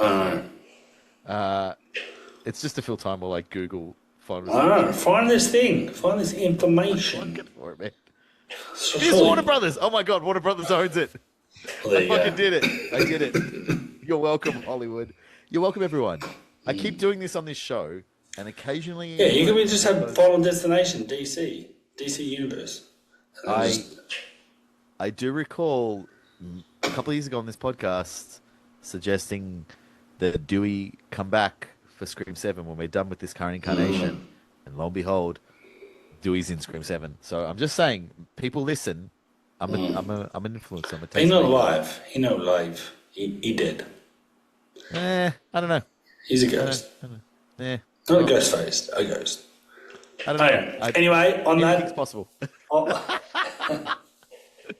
D: It's just to fill time while I Google... Find
C: this thing. Find this information.
D: Looking for it, man. It is Warner Brothers. Oh my God, Warner Brothers owns it. I fucking did it. I did it. You're welcome, Hollywood. You're welcome, everyone. I keep doing this on this show, and occasionally...
C: Yeah, you could just have Final Destination, DC Universe.
D: I do recall a couple of years ago on this podcast suggesting that Dewey come back for Scream 7 when we're done with this current incarnation. And lo and behold, Dewey's in Scream 7. So I'm just saying, people listen. I'm an influencer. I'm a
C: He not alive. He not alive. He dead.
D: I don't know.
C: He's a ghost.
D: I don't know.
C: Not a ghost faced. A ghost.
D: I don't know.
C: Anyway, on that...
D: Anything's possible.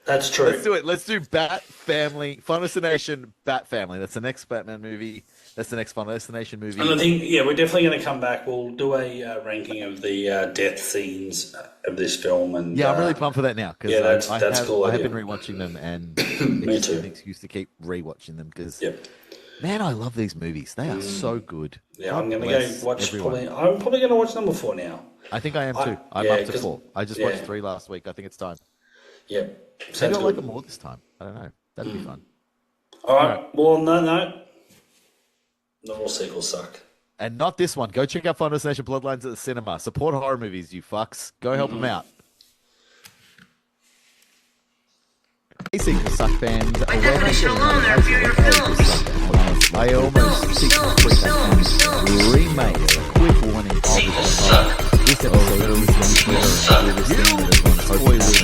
C: That's true.
D: Let's do it. Let's do Bat Family. Final Destination, Bat Family. That's the next Batman movie. That's the next Final Destination movie.
C: And I think, we're definitely going to come back. We'll do a ranking of the death scenes of this film. And
D: I'm really pumped for that now. Cause
C: that's cool.
D: I have been rewatching them, and
C: Me
D: it's
C: too.
D: an excuse to keep rewatching them because,
C: Yep.
D: man, I love these movies. They are so good.
C: Yeah, I'm going to go watch. I'm probably going to watch number 4 now.
D: I think I am too. I'm up to 4. I just watched 3 last week. I think it's time.
C: Yep.
D: Maybe I'll like them more this time. I don't know. That'd be fun.
C: All right. Well, no. Not all sequels suck.
D: And not this one. Go check out Final Destination Bloodlines at the cinema. Support horror movies, you fucks. Go help them out. Hey, sequels suck fans.
A: By definition alone, they're inferior films.
D: I almost remade a quick warning of this episode is spoilers.